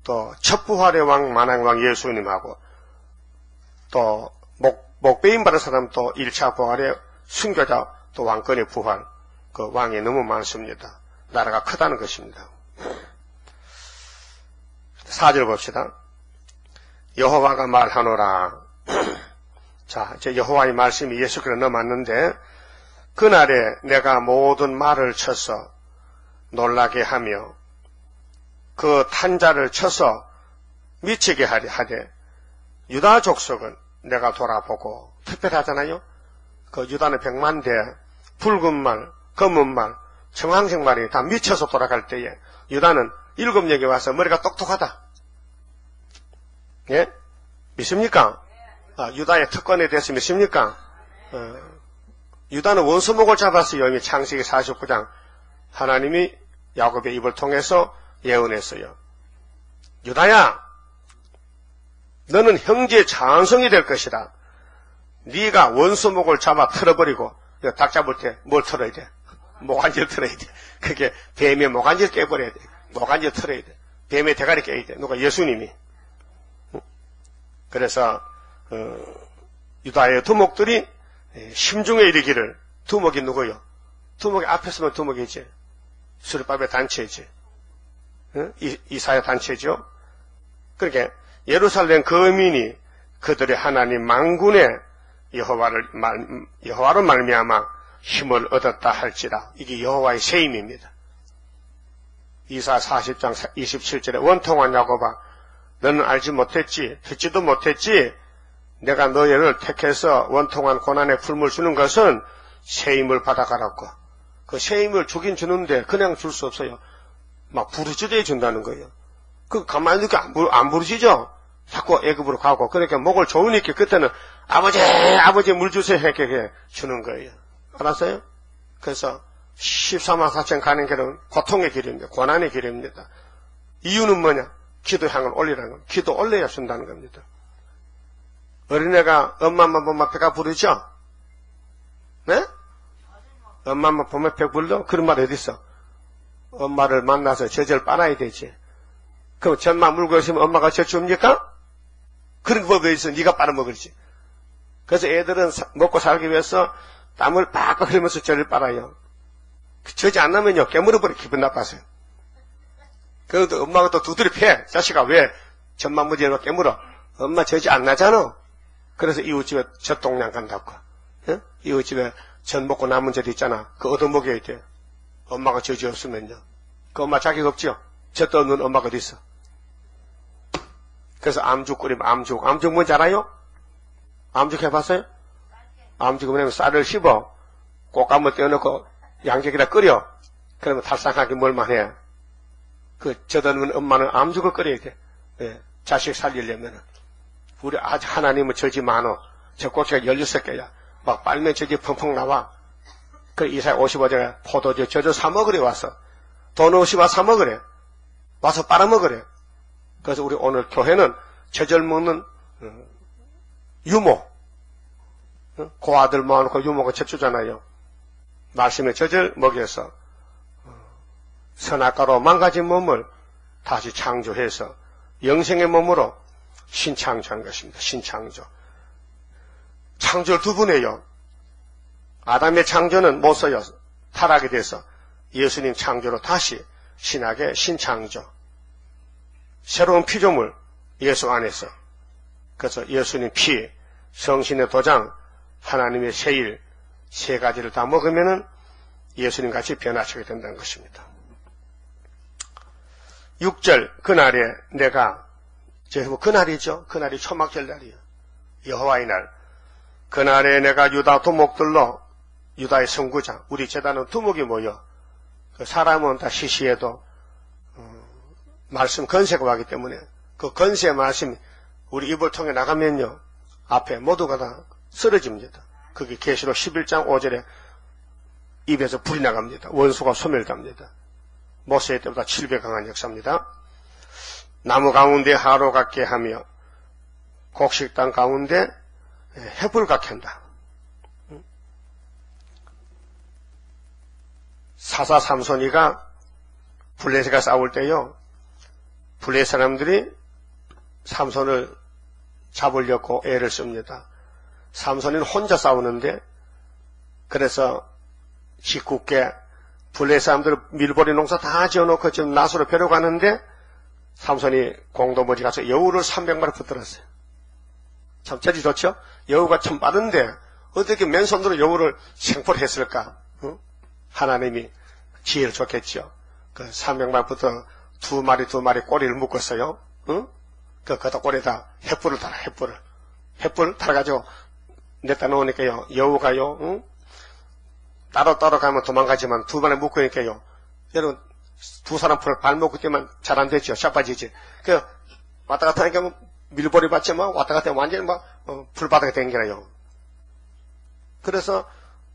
또 첩부활의 왕 만왕왕 예수님하고 또 목배임 받은 사람 또 1차 부활의 순교자 또 왕권의 부활, 그 왕이 너무 많습니다. 나라가 크다는 것입니다. 4절 봅시다. 여호와가 말하노라. 자, 이제 여호와의 말씀이 예수께로 넘어왔는데 그날에 내가 모든 말을 쳐서 놀라게 하며 그 탄자를 쳐서 미치게 하되 유다 족속은 내가 돌아보고 특별하잖아요. 그 유다는 100만 대 붉은 말, 검은 말, 청황색 말이 다 미쳐서 돌아갈 때에 유다는 7역에 와서 머리가 똑똑하다. 예? 믿습니까? 유다의 특권에 대해서 믿습니까? 유다는 원수목을 잡았어요. 이미 창세기 49장 하나님이 야곱의 입을 통해서 예언했어요. 유다야, 너는 형제의 자손이 될 것이다. 네가 원수목을 잡아 틀어버리고 닭 잡을 때 뭘 털어야 돼? 모간지를 털어야 돼. 그게 뱀의 모간지를 깨버려야 돼. 모간지를 털어야 돼. 뱀의 대가리 깨야 돼. 누가? 예수님이. 그래서 유다의 두목들이 심중에 이르기를, 두목이 누구요? 두목이 앞에 서면 두목이지. 수르바벨 단체이지. 이사야 단체죠. 그러니까 예루살렘 거민이 그들의 하나님 만군의 여호와로 말미암아 힘을 얻었다 할지라. 이게 여호와의 세임입니다. 이사 40장 27절에 원통한 야곱아, 너는 알지 못했지, 듣지도 못했지. 내가 너희를 택해서 원통한 고난의 풀물 주는 것은 세임을 받아가라고. 그 세임을 주긴 주는데 그냥 줄 수 없어요. 막 부르짖어 준다는 거예요. 그 가만히 이렇게 안 부르짖어. 자꾸 애굽으로 가고. 그러니까 목을 좋으니까 그때는 아버지 물 주세요 이렇게 주는 거예요. 알았어요? 그래서 14만 4천 가는 길은 고통의 길입니다. 고난의 길입니다. 이유는 뭐냐? 기도 향을 올리라는 겁니다. 기도 올려야 준다는 겁니다. 어린애가 엄마만 보면 배가 부르죠? 네? 엄마만 보면 배 불러? 그런 말 어디 있어? 엄마를 만나서 젖을 빨아야 되지. 그럼 젖만 물고 있으면 엄마가 젖 줍니까? 그런 법에 있어. 네가 빨아먹을지. 그래서 애들은 먹고 살기 위해서 땀을 빡빡 흘리면서 젖을 빨아요. 젖이 안 나면요 깨물어버려. 기분 나빠서요. 그래도 엄마가 또 두드려 패. 자식아 왜 젖만 무지로 깨물어? 엄마 젖이 안 나잖아. 그래서 이웃집에 젖동량 간다고. 예? 이웃집에 젖 먹고 남은 젖 있잖아. 그거 얻어먹여야 돼. 엄마가 젖이 없으면요. 그 엄마 자격 없지요? 젖도 없는 엄마가 어디 있어? 그래서 암죽 끓이면 암죽 뭔지 알아요? 암죽 해봤어요? 암죽은 뭐냐면 쌀을 씹어 꽃감을 떼어놓고 양념에다 끓여. 그러면 달싹하게 뭘만 해. 그 젖 없는 엄마는 암죽을 끓여야 돼. 예, 자식 살리려면은. 우리 아직 하나님은 젖이 많어. 저 꽃이가 16개야. 막 빨면 젖이 펑펑 나와. 그 이사야 55절에 포도주 젖을 사먹으래 와서. 돈 없이 와 사먹으래. 와서 빨아먹으래. 그래서 우리 오늘 교회는 젖을 먹는 유모. 고아들 모아놓고 유모가 젖주잖아요. 말씀의 젖을 먹여서 선악과로 망가진 몸을 다시 창조해서 영생의 몸으로 신창조한 것입니다. 신창조. 창조를 두 번 해요. 아담의 창조는 못 써요. 타락이 돼서 예수님 창조로 다시 신학의 신창조. 새로운 피조물 예수 안에서. 그래서 예수님 피, 성신의 도장, 하나님의 세일 세 가지를 다 먹으면은 예수님 같이 변화시게 된다는 것입니다. 6절 그날에 내가 그날이죠. 그날이 초막절 날이에요. 여호와의 날. 그날에 내가 유다 두목들로 유다의 선구자 우리 제단은 두목이 모여 그 사람은 다 시시해도 말씀 건세가 와기 때문에 그 건세의 말씀이 우리 입을 통해 나가면요 앞에 모두가 다 쓰러집니다. 그게 계시록 11장 5절에 입에서 불이 나갑니다. 원수가 소멸됩니다. 모세의 때보다 7배 강한 역사입니다. 나무 가운데 하로 같게 하며 곡식당 가운데 해불 같게 한다. 사사 삼손이가 블레셋과 싸울 때요 블레셋 사람들이 삼손을 잡으려고 애를 씁니다. 삼손이는 혼자 싸우는데 그래서 짓궂게 블레셋 사람들 밀보리 농사 다 지어놓고 지금 나수로 벼러 가는데 삼손이 공도머지 가서 여우를 300마리 붙들었어요. 참 재주 좋죠? 여우가 참 빠른데 어떻게 맨손으로 여우를 생포를 했을까? 응? 하나님이 지혜를 줬겠죠. 그 300마리 붙어 두 마리 꼬리를 묶었어요. 응? 그 꼬리에다 횃불을 달아, 횃불 달아가지고 냈다 놓으니까요, 여우가요, 응? 따로 가면 도망가지만 두 번에 묶으니까요, 여러분, 두 사람 풀을 발목을 뛰면 잘 안 되죠. 자빠지지. 왔다 갔다 하니까 밀보리 받지 뭐, 왔다 갔다 하면 완전히 불바닥에 댕기라요. 그래서,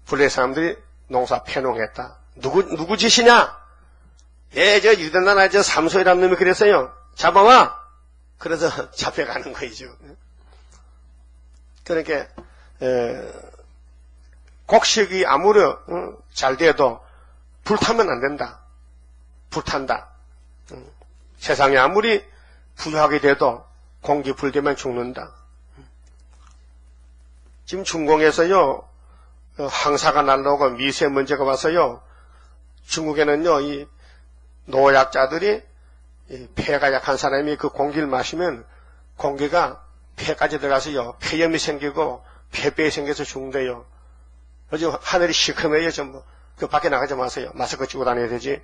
블레셋 사람들이 농사 패농했다. 누구 짓이냐? 저 유대나라 삼손이라는 놈이 그랬어요. 잡아와! 그래서 잡혀가는 거이죠. 그러니까, 곡식이 아무리 잘 돼도 불타면 안 된다. 불탄다. 세상에 아무리 부유하게 돼도 공기 불되면 죽는다. 지금 중공에서요, 황사가 날라오고 미세먼지가 와서요, 중국에는요, 이 노약자들이 폐가 약한 사람이 그 공기를 마시면 공기가 폐까지 들어가서요, 폐염이 생기고 폐배에 생겨서 죽는데요. 요즘 하늘이 시커매요, 전부. 그 밖에 나가지 마세요. 마스크 쓰고 다녀야 되지.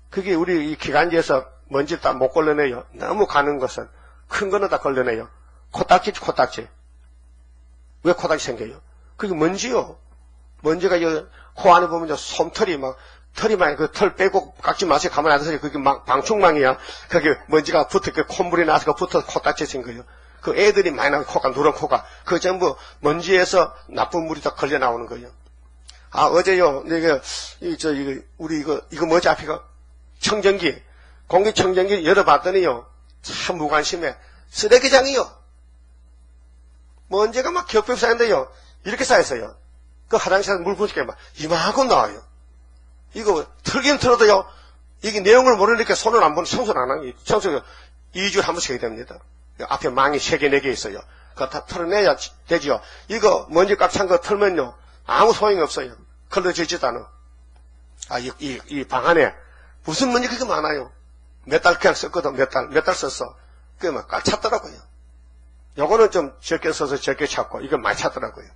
그게 우리 이 기관지에서 먼지 다 못 걸러내요. 너무 가는 것은. 큰 거는 다 걸러내요. 코딱지지, 코딱지. 왜 코딱지 생겨요? 그게 먼지요. 먼지가 코 안에 보면 솜털이 막, 털이 막, 그 털 빼고 깎지 마세요. 가만히 앉으세요. 그게 막 방충망이야. 그게 먼지가 붙어, 그 콧물이 나서 붙어 코딱지 생겨요. 그 애들이 많이 나고 코가, 누런 코가. 그 전부 먼지에서 나쁜 물이 다 걸려 나오는 거예요. 아, 어제요, 우리 이거 뭐지, 앞에가? 청정기. 공기청정기 열어봤더니요, 참 무관심해. 쓰레기장이요. 먼지가 막 겹겹 쌓였는데요, 이렇게 쌓였어요. 그 화장실에서 물 부으니까 막 이만큼 나와요. 이거 틀긴 틀어도요, 이게 내용을 모르니까 손을 안 보는 청소를 안 하는 게, 청소가 2주에 한 번씩 해야 됩니다. 앞에 망이 3개, 4개 있어요. 그거 다 털어내야 되지요. 이거 먼지 꽉 찬 거 털면요, 아무 소용이 없어요. 걸러지지도 않아. 아, 이 방 안에 무슨 먼지 그렇게 많아요. 몇 달 그냥 썼거든. 몇 달 썼어. 그게 막 꽉 찼더라고요. 요거는 좀 적게 써서 적게 찾고, 이거 많이 찾더라고요.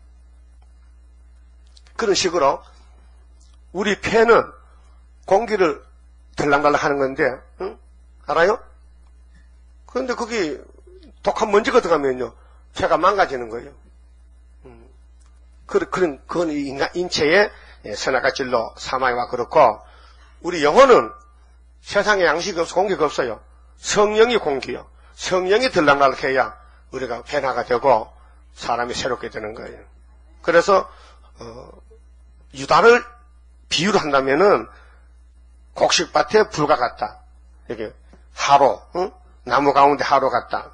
그런 식으로, 우리 폐는 공기를 들락날락 하는 건데, 응? 알아요? 그런데 거기 독한 먼지가 들어가면요, 폐가 망가지는 거예요. 그건 인체의 선악과질로 사망과 그렇고, 우리 영혼은 세상에 양식이 없어, 공기가 없어요. 성령이 공기요. 성령이 들락날락 해야 우리가 변화가 되고 사람이 새롭게 되는 거예요. 그래서 유다를 비유를 한다면은 곡식밭에 불과 같다. 이게 하로, 응? 나무 가운데 하로 같다.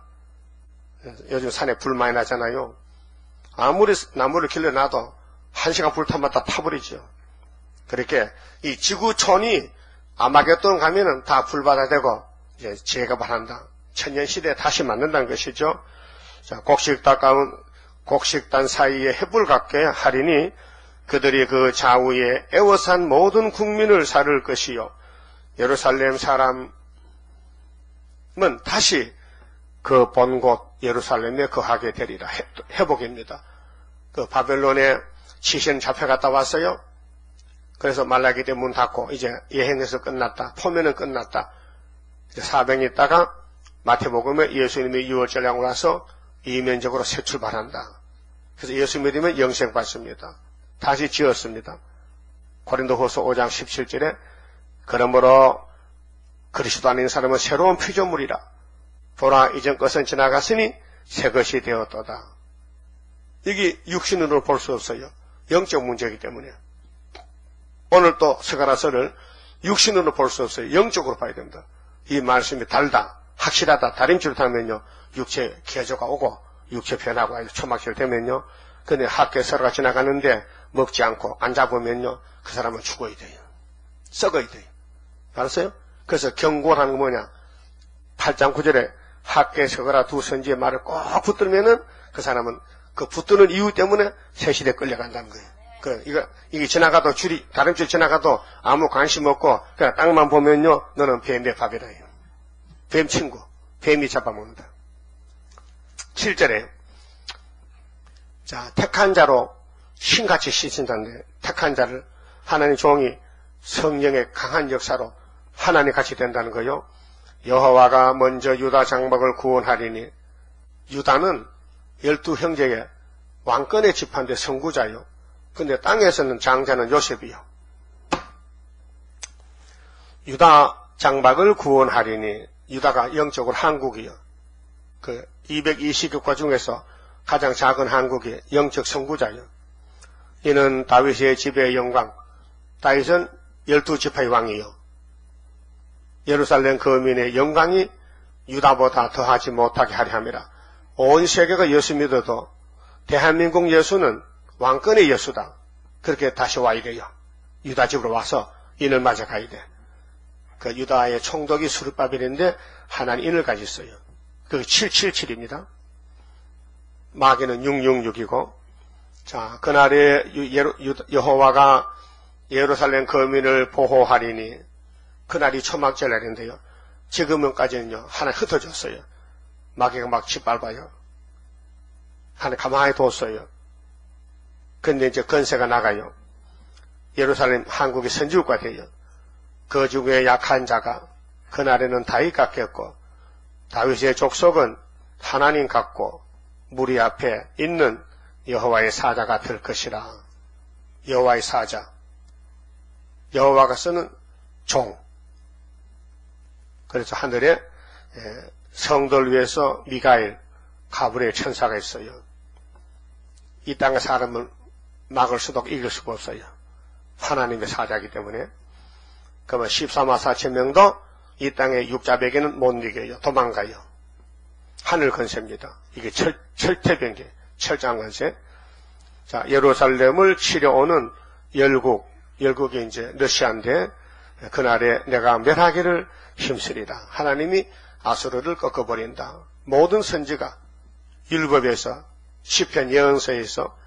요즘 산에 불 많이 나잖아요. 아무리 나무를 길러놔도 1시간 불타마다 타버리죠. 그렇게 이 지구촌이 아마겟돈 가면은 다 불바다 되고 이제 재개발한다. 천년시대에 다시 만든다는 것이죠. 자, 곡식단 사이에 해불 같게 하리니 그들이 그 좌우에 애워싼 모든 국민을 살을 것이요. 예루살렘 사람은 다시 그 본 곳 예루살렘에 거하게 되리라. 회복입니다. 그 바벨론에 시신 잡혀갔다 왔어요. 그래서 말라기 때 문 닫고 이제 예행에서 끝났다. 포면은 끝났다. 이제 400년 있다가 마태복음에 예수님이 6월절에 와서 이면적으로 새 출발한다. 그래서 예수 믿으면 영생 받습니다. 다시 지었습니다. 고린도후서 5장 17절에 그러므로 그리스도 아닌 사람은 새로운 피조물이라. 보라 이전 것은 지나갔으니 새 것이 되었도다. 이게 육신으로 볼 수 없어요. 영적 문제이기 때문에. 오늘 또 스가랴서를 육신으로 볼 수 없어요. 영적으로 봐야 됩니다. 이 말씀이 달다, 확실하다, 다림질을 타면요, 육체 개조가 오고, 육체 변화가 초막질 되면요, 근데 학계서가 지나가는데 먹지 않고 앉아보면요, 그 사람은 죽어야 돼요. 썩어야 돼요. 알았어요? 그래서 경고라는 건 뭐냐? 8장 9절에 학계서가 두 선지의 말을 꼭 붙들면은 그 사람은 그 붙드는 이유 때문에 새시대에 끌려간다는 거예요. 이게 지나가도 다림질 지나가도 아무 관심 없고, 그냥 땅만 보면요, 너는 뱀의 밥이라요. 뱀 친구. 뱀이 잡아먹는다. 7절에, 자, 택한 자로 신같이 씻은다는데, 택한 자를 하나님 종이 성령의 강한 역사로 하나님 같이 된다는 거요. 여호와가 먼저 유다 장막을 구원하리니, 유다는 12형제의 왕권의 집한데 선구자요. 근데 땅에서는 장자는 요셉이요. 유다 장막을 구원하리니, 유다가 영적으로 한국이요. 그 220국가 중에서 가장 작은 한국이 영적 선구자요. 이는 다윗의 지배의 영광. 다윗은 12지파의 왕이요. 예루살렘 거민의 영광이 유다보다 더하지 못하게 하려 함이라. 온 세계가 예수 믿어도 대한민국 예수는 왕권의 예수다. 그렇게 다시 와 이래요. 유다 집으로 와서 인을 맞아 가야 돼. 그 유다의 총독이 스룹바벨인데 하나는 인을 가졌어요. 그 777입니다. 마귀는 666이고, 자, 그날에 여호와가 예루살렘 거민을 보호하리니, 그날이 초막절날인데요. 지금은까지는요, 하나 흩어졌어요. 마귀가 막 짓밟아요. 하나 가만히 뒀어요. 근데 이제 건세가 나가요. 예루살렘 한국이 선지국가 돼요. 그 중에 약한 자가 그날에는 다윗 같겠고, 다윗의 족속은 하나님 같고 무리 앞에 있는 여호와의 사자가 될 것이라. 여호와의 사자, 여호와가 쓰는 종. 그래서 하늘에 성도를 위해서 미가엘, 가브리엘 천사가 있어요. 이 땅의 사람은 막을 수도 없고 이길 수가 없어요. 하나님의 사자이기 때문에. 그러면 14만 4천 명도 이 땅의 육자배기는 못 이겨요. 도망가요. 하늘 건세입니다. 이게 철퇴병기, 철장 건세. 자, 예루살렘을 치려오는 열국이 이제 러시아인데, 그날에 내가 멸하기를 힘쓰리라. 하나님이 아수르를 꺾어버린다. 모든 선지가 율법에서, 시편 예언서에서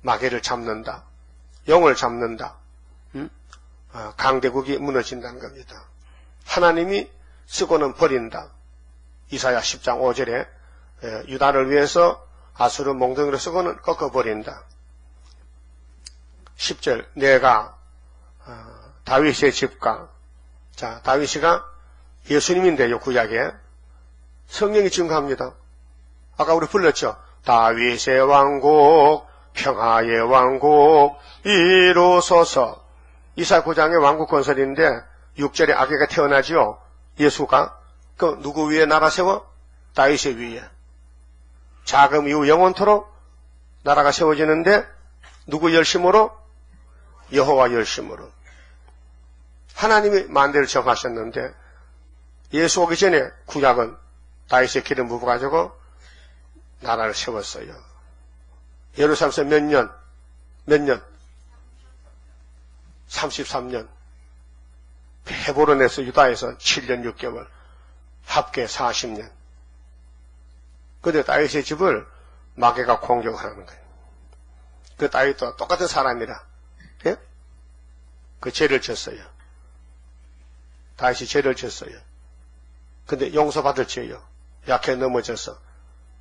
마귀를 잡는다. 영을 잡는다. 강대국이 무너진다는 겁니다. 하나님이 쓰고는 버린다. 이사야 10장 5절에 유다를 위해서 아수르 몽둥이로 쓰고는 꺾어버린다. 10절 내가 다윗의 집과, 자, 다윗이가 예수님인데요. 구약에 성령이 증거합니다. 아까 우리 불렀죠. 다윗의 왕국, 평화의 왕국 이루소서. 이사야 9장의 왕국 건설인데 6절에 아기가 태어나지요. 예수가. 그 누구 위에 나라 세워? 다윗의 위에. 자금 이후 영원토록 나라가 세워지는데 누구 열심으로? 여호와 열심으로. 하나님이 만대를 정하셨는데 예수 오기 전에 구약은 다윗의 기름 부어가지고 나라를 세웠어요. 예루살렘에서 몇 년? 33년. 헤브론에서 유다에서 7년 6개월. 합계 40년. 근데 다윗의 집을 마귀가 공격하는 거예요. 그 다윗도 똑같은 사람이라. 예? 그 죄를 졌어요. 다윗이 죄를 졌어요. 근데 용서받을 죄요. 약해 넘어져서.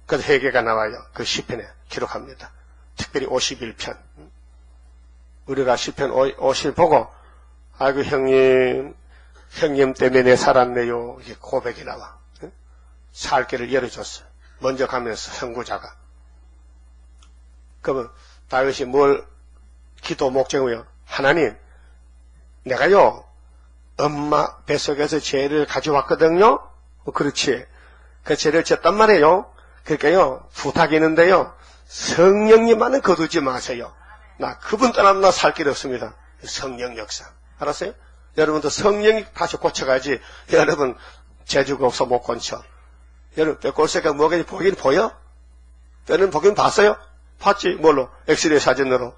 그래서 회개가 나와요. 그 시편에 기록합니다. 특별히 51편. 우리가 시편 50 보고, 아이고 형님 때문에 내 살았네요. 이게 고백이 나와. 살 길을 열어줬어요. 먼저 가면서 선구자가. 그러면 다윗이 뭘 기도 목적이요? 하나님, 내가요 엄마 뱃속에서 죄를 가져왔거든요. 그렇지. 그 죄를 졌단 말이에요. 그러니까요 부탁이 있는데요. 성령님만은 거두지 마세요. 나 그분 떠나면 나 살 길 없습니다. 성령 역사. 알았어요? 여러분도 성령이 다시 고쳐가지. 여러분 재주가 없어 못 고쳐. 여러분 뼈골새가 뭐가 보긴 보여? 뼈는 보긴 봤어요? 봤지. 뭘로? 엑스레이 사진으로.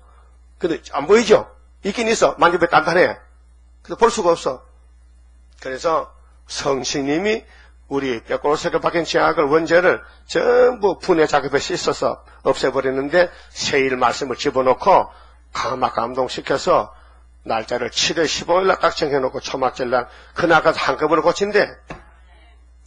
근데 안 보이죠? 있긴 있어. 만져보면 단단해. 근데 볼 수가 없어. 그래서 성신님이 우리 뼈골새가 박힌 죄악을 원죄를 전부 분해 작업에 씻어서 없애버리는데 세일 말씀을 집어넣고 가마 감동시켜서 날짜를 7월 15일날 딱 정해놓고 초막절날 그날 가서 한꺼번에 고친대.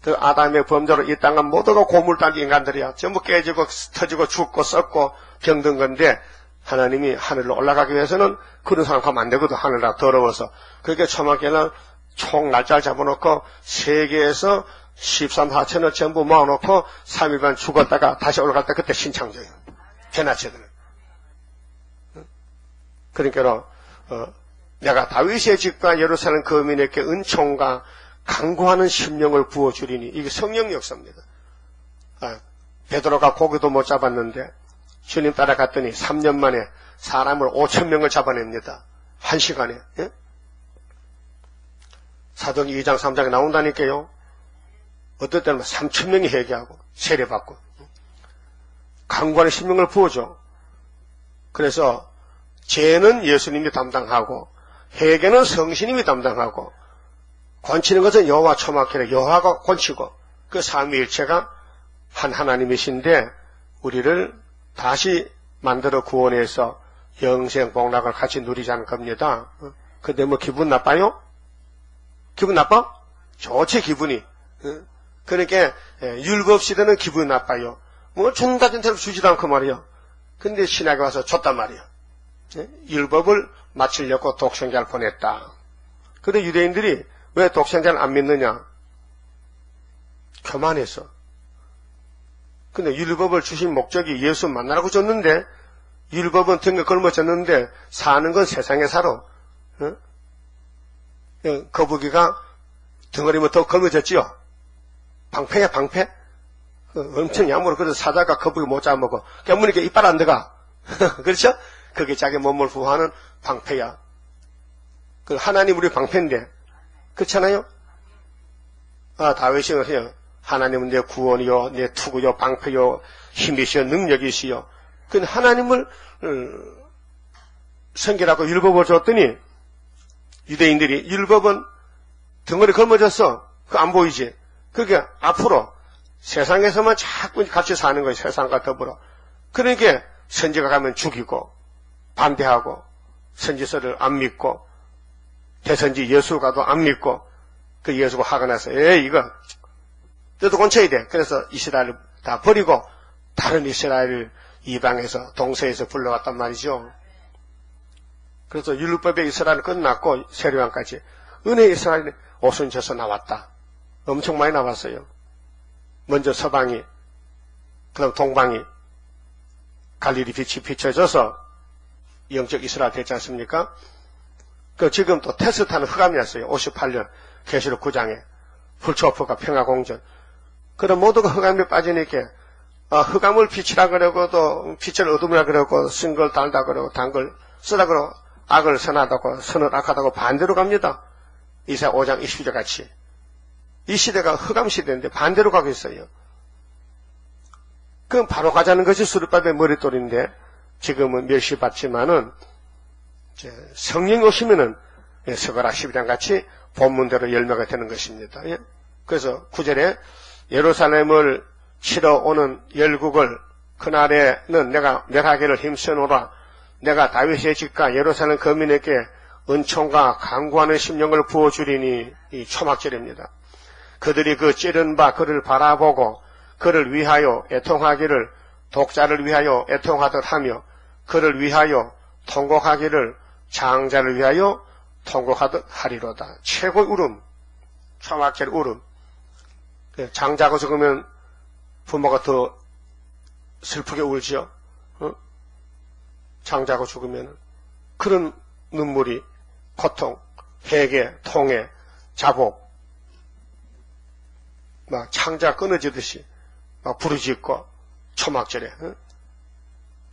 그 아담의 범죄로 이 땅은 모두가 고물단 인간들이야. 전부 깨지고 터지고 죽고 썩고 병든 건데 하나님이 하늘로 올라가기 위해서는 그런 사람 가면 안 되거든. 하늘나라 더러워서. 그러니까 초막절날 총 날짜를 잡아놓고 세계에서 13,4천을 전부 모아놓고 3일반 죽었다가 다시 올라갈 때 그때 신창조예요. 해나체들은. 그러니까 내가 다윗의 집과 예루살렘 거민에게 은총과 강구하는 심령을 부어주리니 이게 성령 역사입니다. 베드로가 고기도 못 잡았는데 주님 따라갔더니 3년 만에 사람을 5,000명을 잡아냅니다. 1시간에. 예? 사도행 2장 3장에 나온다니까요. 어떨 때는 3,000명이 회개하고 세례받고 강구하는 심령을 부어줘. 그래서 죄는 예수님이 담당하고 회개는 성신님이 담당하고 권치는 것은 여호와 초막회라 여호와가 권치고 그 삼위일체가 한 하나님이신데 우리를 다시 만들어 구원해서 영생 복락을 같이 누리자는 겁니다. 근데 뭐 기분 나빠요? 기분 나빠? 좋지 기분이. 그러니까 율법 시대는 기분이 나빠요. 뭐 준다던 대로 주지도 않고 말이요. 근데 신학에 와서 줬단 말이요. 율법을 마치려고 독생자를 보냈다. 근데 유대인들이 왜 독생자를 안 믿느냐? 교만해서. 근데 율법을 주신 목적이 예수 만나라고 줬는데 율법은 등에 걸머졌는데 사는 건 세상에 살아. 거북이가 덩어리면 더 걸머졌지요. 방패야 방패? 엄청 약물어. 그래서 사자가 거북이 못 잡아먹어. 깨무니까 이빨 안 들어가. 그렇죠? 그게 자기 몸을 후하는 방패야. 그 하나님 우리 방패인데 그렇잖아요? 다윗이 그래요. 하나님은 내 구원이요 내 투구요 방패요 힘이시요 능력이시요. 근데 하나님을 섬기라고 율법을 줬더니 유대인들이 율법은 덩어리 걸머졌어. 그거 안 보이지? 그게 앞으로 세상에서만 자꾸 같이 사는 거예요. 세상과 더불어. 그러니까 선지가 가면 죽이고 반대하고 선지서를 안 믿고 대선지 예수가도 안 믿고 그 예수가 화가 나서 이거 너도 건쳐야 돼. 그래서 이스라엘을 다 버리고 다른 이스라엘 이방에서 동서에서 불러왔단 말이죠. 그래서 율법의 이스라엘은 끝났고 세례왕까지 은혜 이스라엘이 오순져서 나왔다. 엄청 많이 나왔어요. 먼저 서방이 그다음 동방이 갈릴리 빛이 비춰져서 영적 이스라엘 됐지 않습니까? 그 지금 또 테스트하는 흑암이었어요. 58년 계시록 9장에 불초포가 평화공전. 그럼 모두가 흑암에 빠지니까 흑암을 빛이라 그러고 또 빛을 어둠이라 그러고 쓴 걸 달다 그러고 단 걸 쓰다 그러고 악을 선하다고 선을 악하다고 반대로 갑니다. 이사야 5장 20절 같이. 이 시대가 흑암 시대인데 반대로 가고 있어요. 그럼 바로 가자는 것이 스룹바벨 머릿돌인데 지금은 멸시받지만은 성령이 오시면은 스가랴 12장 같이 본문대로 열매가 되는 것입니다. 그래서 9절에 예루살렘을 치러 오는 열국을 그날에는 내가 멸하기를 힘써노라. 내가 다윗의 집과 예루살렘 거민에게 은총과 강구하는 심령을 부어주리니 이 초막절입니다. 그들이 그 찌른 바 그를 바라보고 그를 위하여 애통하기를 독자를 위하여 애통하듯 하며 그를 위하여 통곡하기를 장자를 위하여 통곡하듯 하리로다. 최고의 울음, 초막절 울음. 장자가 죽으면 부모가 더 슬프게 울지요. 장자가 죽으면 그런 눈물이 고통, 회개, 통해, 자복 막 창자 끊어지듯이 막 부르짖고 초막절에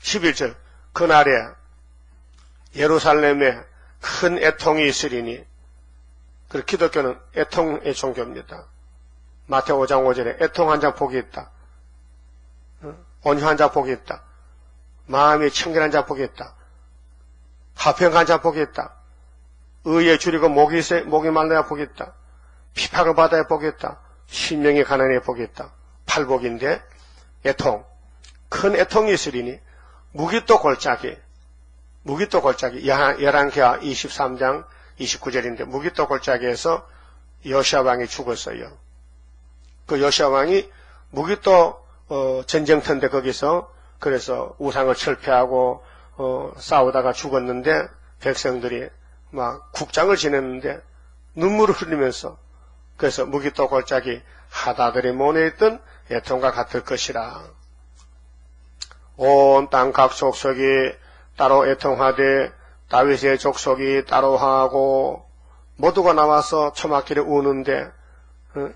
11절 그날에 예루살렘에 큰 애통이 있으리니 그 기독교는 애통의 종교입니다. 마태오 5장 5절에 애통 한 장 복이 있다. 온유 한 장 복이 있다. 마음이 청결한 자 복이 있다. 화평한 자 복이 있다. 의에 줄이고 목이 말라야 복이 있다. 피팍을 받아야 복이 있다. 신명이 가난해 복이 있다. 팔복인데 애통, 큰 애통이 있으리니 무기또 골짜기 열왕기하 23장 29절인데 무기또 골짜기에서 요시야 왕이 죽었어요. 그 요시야 왕이 무기또 전쟁터인데 거기서 그래서 우상을 철폐하고 싸우다가 죽었는데 백성들이 막 국장을 지냈는데 눈물을 흘리면서 그래서 무기또 골짜기 하다들이 모여 있던 애통과 같을 것이라. 온 땅 각 족속이 따로 애통하되 다윗의 족속이 따로 하고 모두가 나와서 초막길에 우는데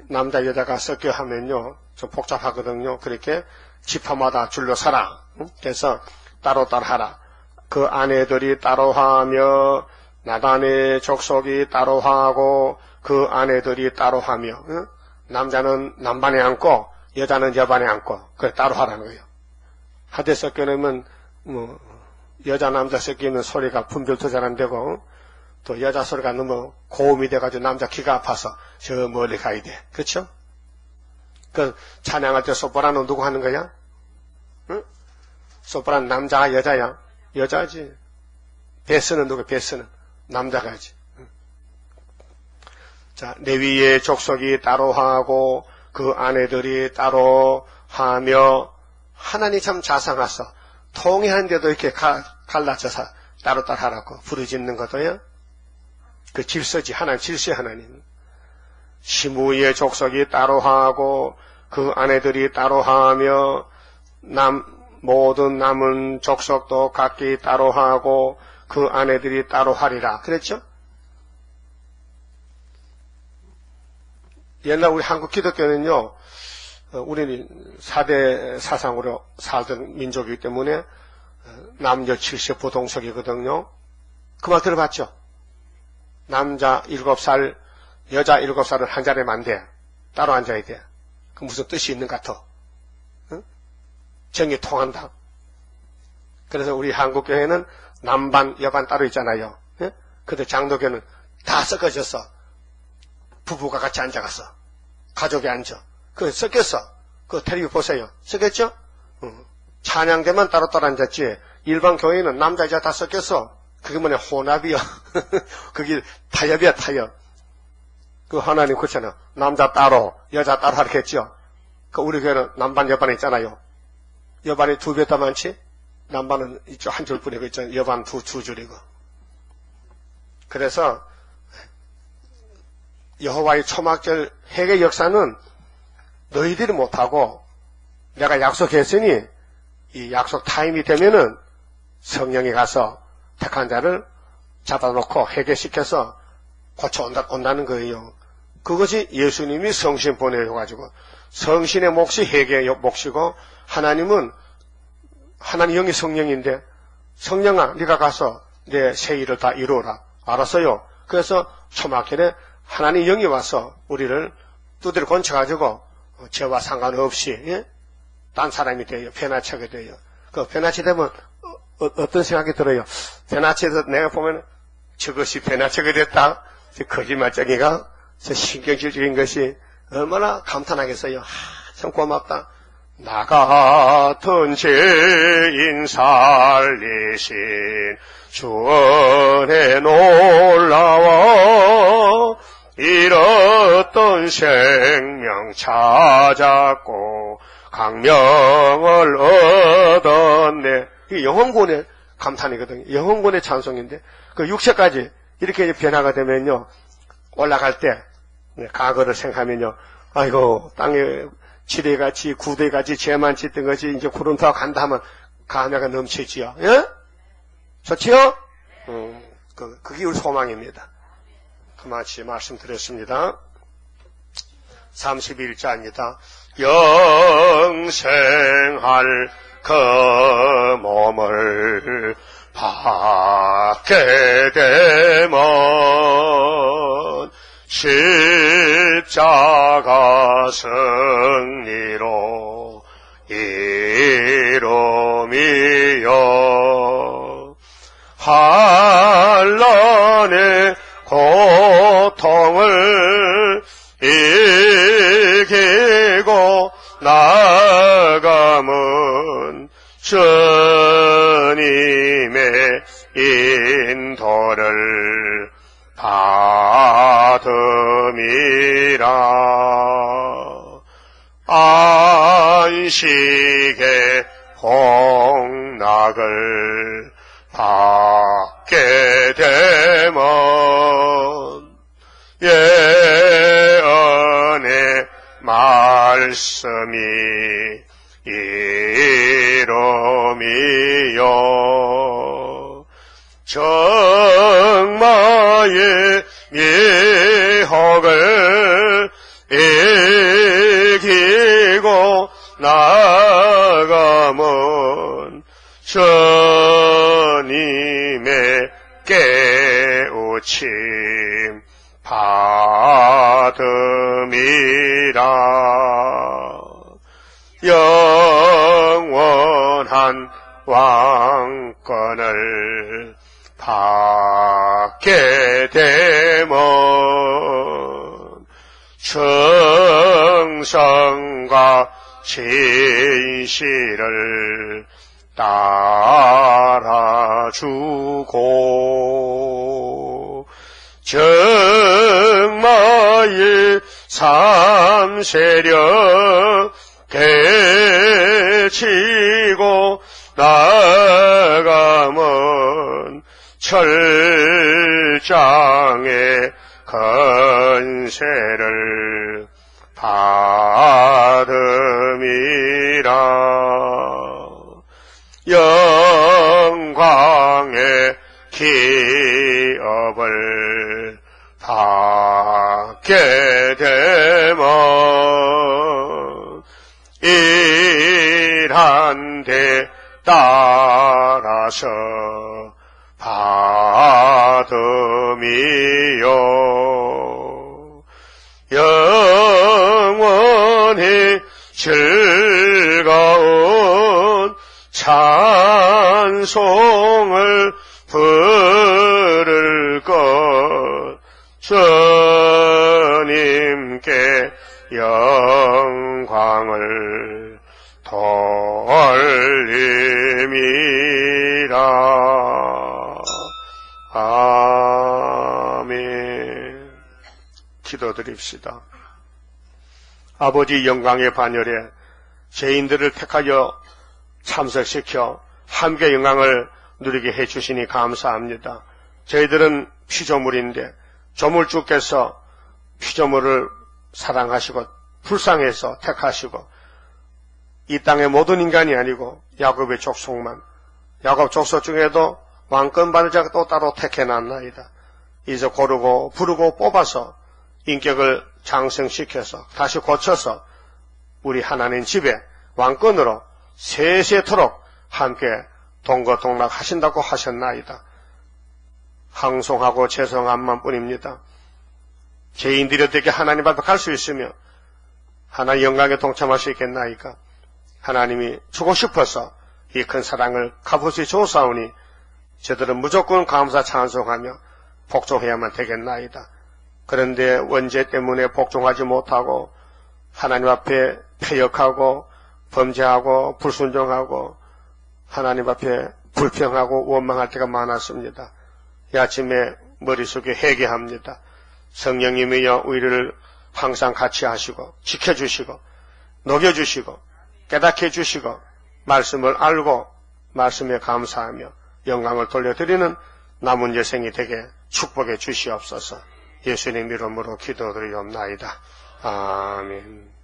남자 여자가 섞여 하면요 좀 복잡하거든요. 그렇게 지파마다 줄로 서라. 그래서 따로 하라. 그 아내들이 따로 하며 나단의 족속이 따로 하고 그 아내들이 따로 하며 남자는 남반에 앉고 여자는 여반에 앉고 그래 따로 하라는 거예요. 하대 섞여내면 여자 남자 섞이는 소리가 분별도 잘 안 되고 또 여자 소리가 너무 고음이 돼가지고 남자 귀가 아파서 저 멀리 가야 돼. 그렇죠? 그 찬양할 때 소프라노 누구 하는 거야? 응? 소프라노 남자야 여자야? 여자지. 베스는 누구? 베스는 남자가 하지. 응. 자, 레위의 족속이 따로 하고 그 아내들이 따로 하며 하나님 참 자상하소. 통일하는데도 이렇게 갈라져서 따로따로 하라고 부르짖는 것도요. 그 질서지. 하나님 질서의 하나님. 시므의 족속이 따로 하고 그 아내들이 따로 하며 모든 남은 족속도 각기 따로 하고 그 아내들이 따로 하리라. 그랬죠? 옛날 우리 한국 기독교는요. 우리는 4대 사상으로 살던 민족이기 때문에 남녀 70 부동석이거든요. 그 말 들어봤죠? 남자 7살, 여자 7살은 한 자리에 안 돼. 따로 앉아야 돼. 그 무슨 뜻이 있는 것 같아? 응? 정이 통한다. 그래서 우리 한국교회는 남반, 여반 따로 있잖아요. 예? 근데 장로교는 다 섞어져서 부부가 같이 앉아가서 가족이 앉아. 그 섞였어. 그 텔레비 보세요. 섞였죠? 찬양대만 따로따로 앉았지. 일반 교회는 남자 여자 다 섞였어. 그게 뭐냐 혼합이야. 그게 타협이야 타협. 그 하나님 그렇잖아. 남자 따로 여자 따로 하겠죠. 그 우리 교회는 남반 여반 있잖아요. 여반이 2배 더 많지? 남반은 이쪽 한 줄뿐이고 있잖아요. 여반 두 줄이고. 그래서 여호와의 초막절 회개 역사는 너희들이 못하고 내가 약속했으니 이 약속 타임이 되면은 성령이 가서 택한 자를 잡아놓고 회개시켜서 고쳐온다는 거예요. 그것이 예수님이 성신 보내셔가지고 성신의 몫이 회개의 몫이고 하나님은 하나님 영이 성령인데 성령아 네가 가서 내 새 일을 다 이루어라. 알았어요. 그래서 초막절에 하나님 영이 와서 우리를 두드려 건쳐가지고 죄와 상관없이 예? 딴 사람이 돼요. 변화체가 돼요. 그 변화체 되면 어떤 생각이 들어요? 변화체에서 내가 보면 저것이 변화체가 됐다. 거짓말쟁이가 신경질적인 것이 얼마나 감탄하겠어요. 참 고맙다. 나 같은 죄인 살리신 주은혜 놀라워 잃었던 생명 찾았고 강명을 얻었네. 이게 영혼군의 감탄이거든요. 영혼군의 찬송인데 그 육체까지 이렇게 변화가 되면요 올라갈 때 과거를 생각하면요 아이고 땅에 지뢰같이 구대같이 죄만 짓던 것이 이제 구름타고 간다 하면 감회가 넘치지요. 예? 좋지요? 그게 우리 소망입니다. 그만치 말씀드렸습니다. 31자입니다. 영생할 그 몸을 받게 되면 십자가 승리로 이루미여 환난의 고통을 이기고 나감은 주님의 인도를 받음이라. 안식의 복락을 받게 되면 예언의 말씀이 이루미여 정마의 미혹을 이기고 나가면 주님의 깨우침 받음이라. 영원한 왕권 구원을 받게 되면 정성과 진실을 따라주고 정마의 삼세력 개치고 나가면 철장의 건세를 받음이라. 영광의 기업을 받게 되면 일한 데 따라서 받음이요 영원히 즐거운 찬송을 부를 것 주님께 영광을 돌림이라. 아멘. 기도드립시다. 아버지 영광의 반열에 죄인들을 택하여 참석시켜 함께 영광을 누리게 해주시니 감사합니다. 저희들은 피조물인데 조물주께서 피조물을 사랑하시고 불쌍해서 택하시고 이 땅의 모든 인간이 아니고 야곱의 족속만, 야곱 족속 중에도 왕권 받을 자가 또 따로 택해놨나이다. 이제 고르고 부르고 뽑아서 인격을 장성시켜서 다시 고쳐서 우리 하나님 집에 왕권으로 세세토록 함께 동거동락 하신다고 하셨나이다. 항송하고 죄송함만 뿐입니다. 죄인들이 어떻게 하나님 앞에 갈 수 있으며 하나님 영광에 동참할 수 있겠나이까? 하나님이 주고 싶어서 이 큰 사랑을 값없이 주사오니 저들은 무조건 감사 찬송하며 복종해야만 되겠나이다. 그런데 원죄 때문에 복종하지 못하고 하나님 앞에 패역하고 범죄하고 불순종하고 하나님 앞에 불평하고 원망할 때가 많았습니다. 이 아침에 머릿속에 회개합니다. 성령님이여 우리를 항상 같이 하시고 지켜주시고 녹여주시고 깨닫게 해주시고 말씀을 알고 말씀에 감사하며 영광을 돌려드리는 남은 여생이 되게 축복해 주시옵소서. 예수님 이름으로 기도드리옵나이다. 아멘.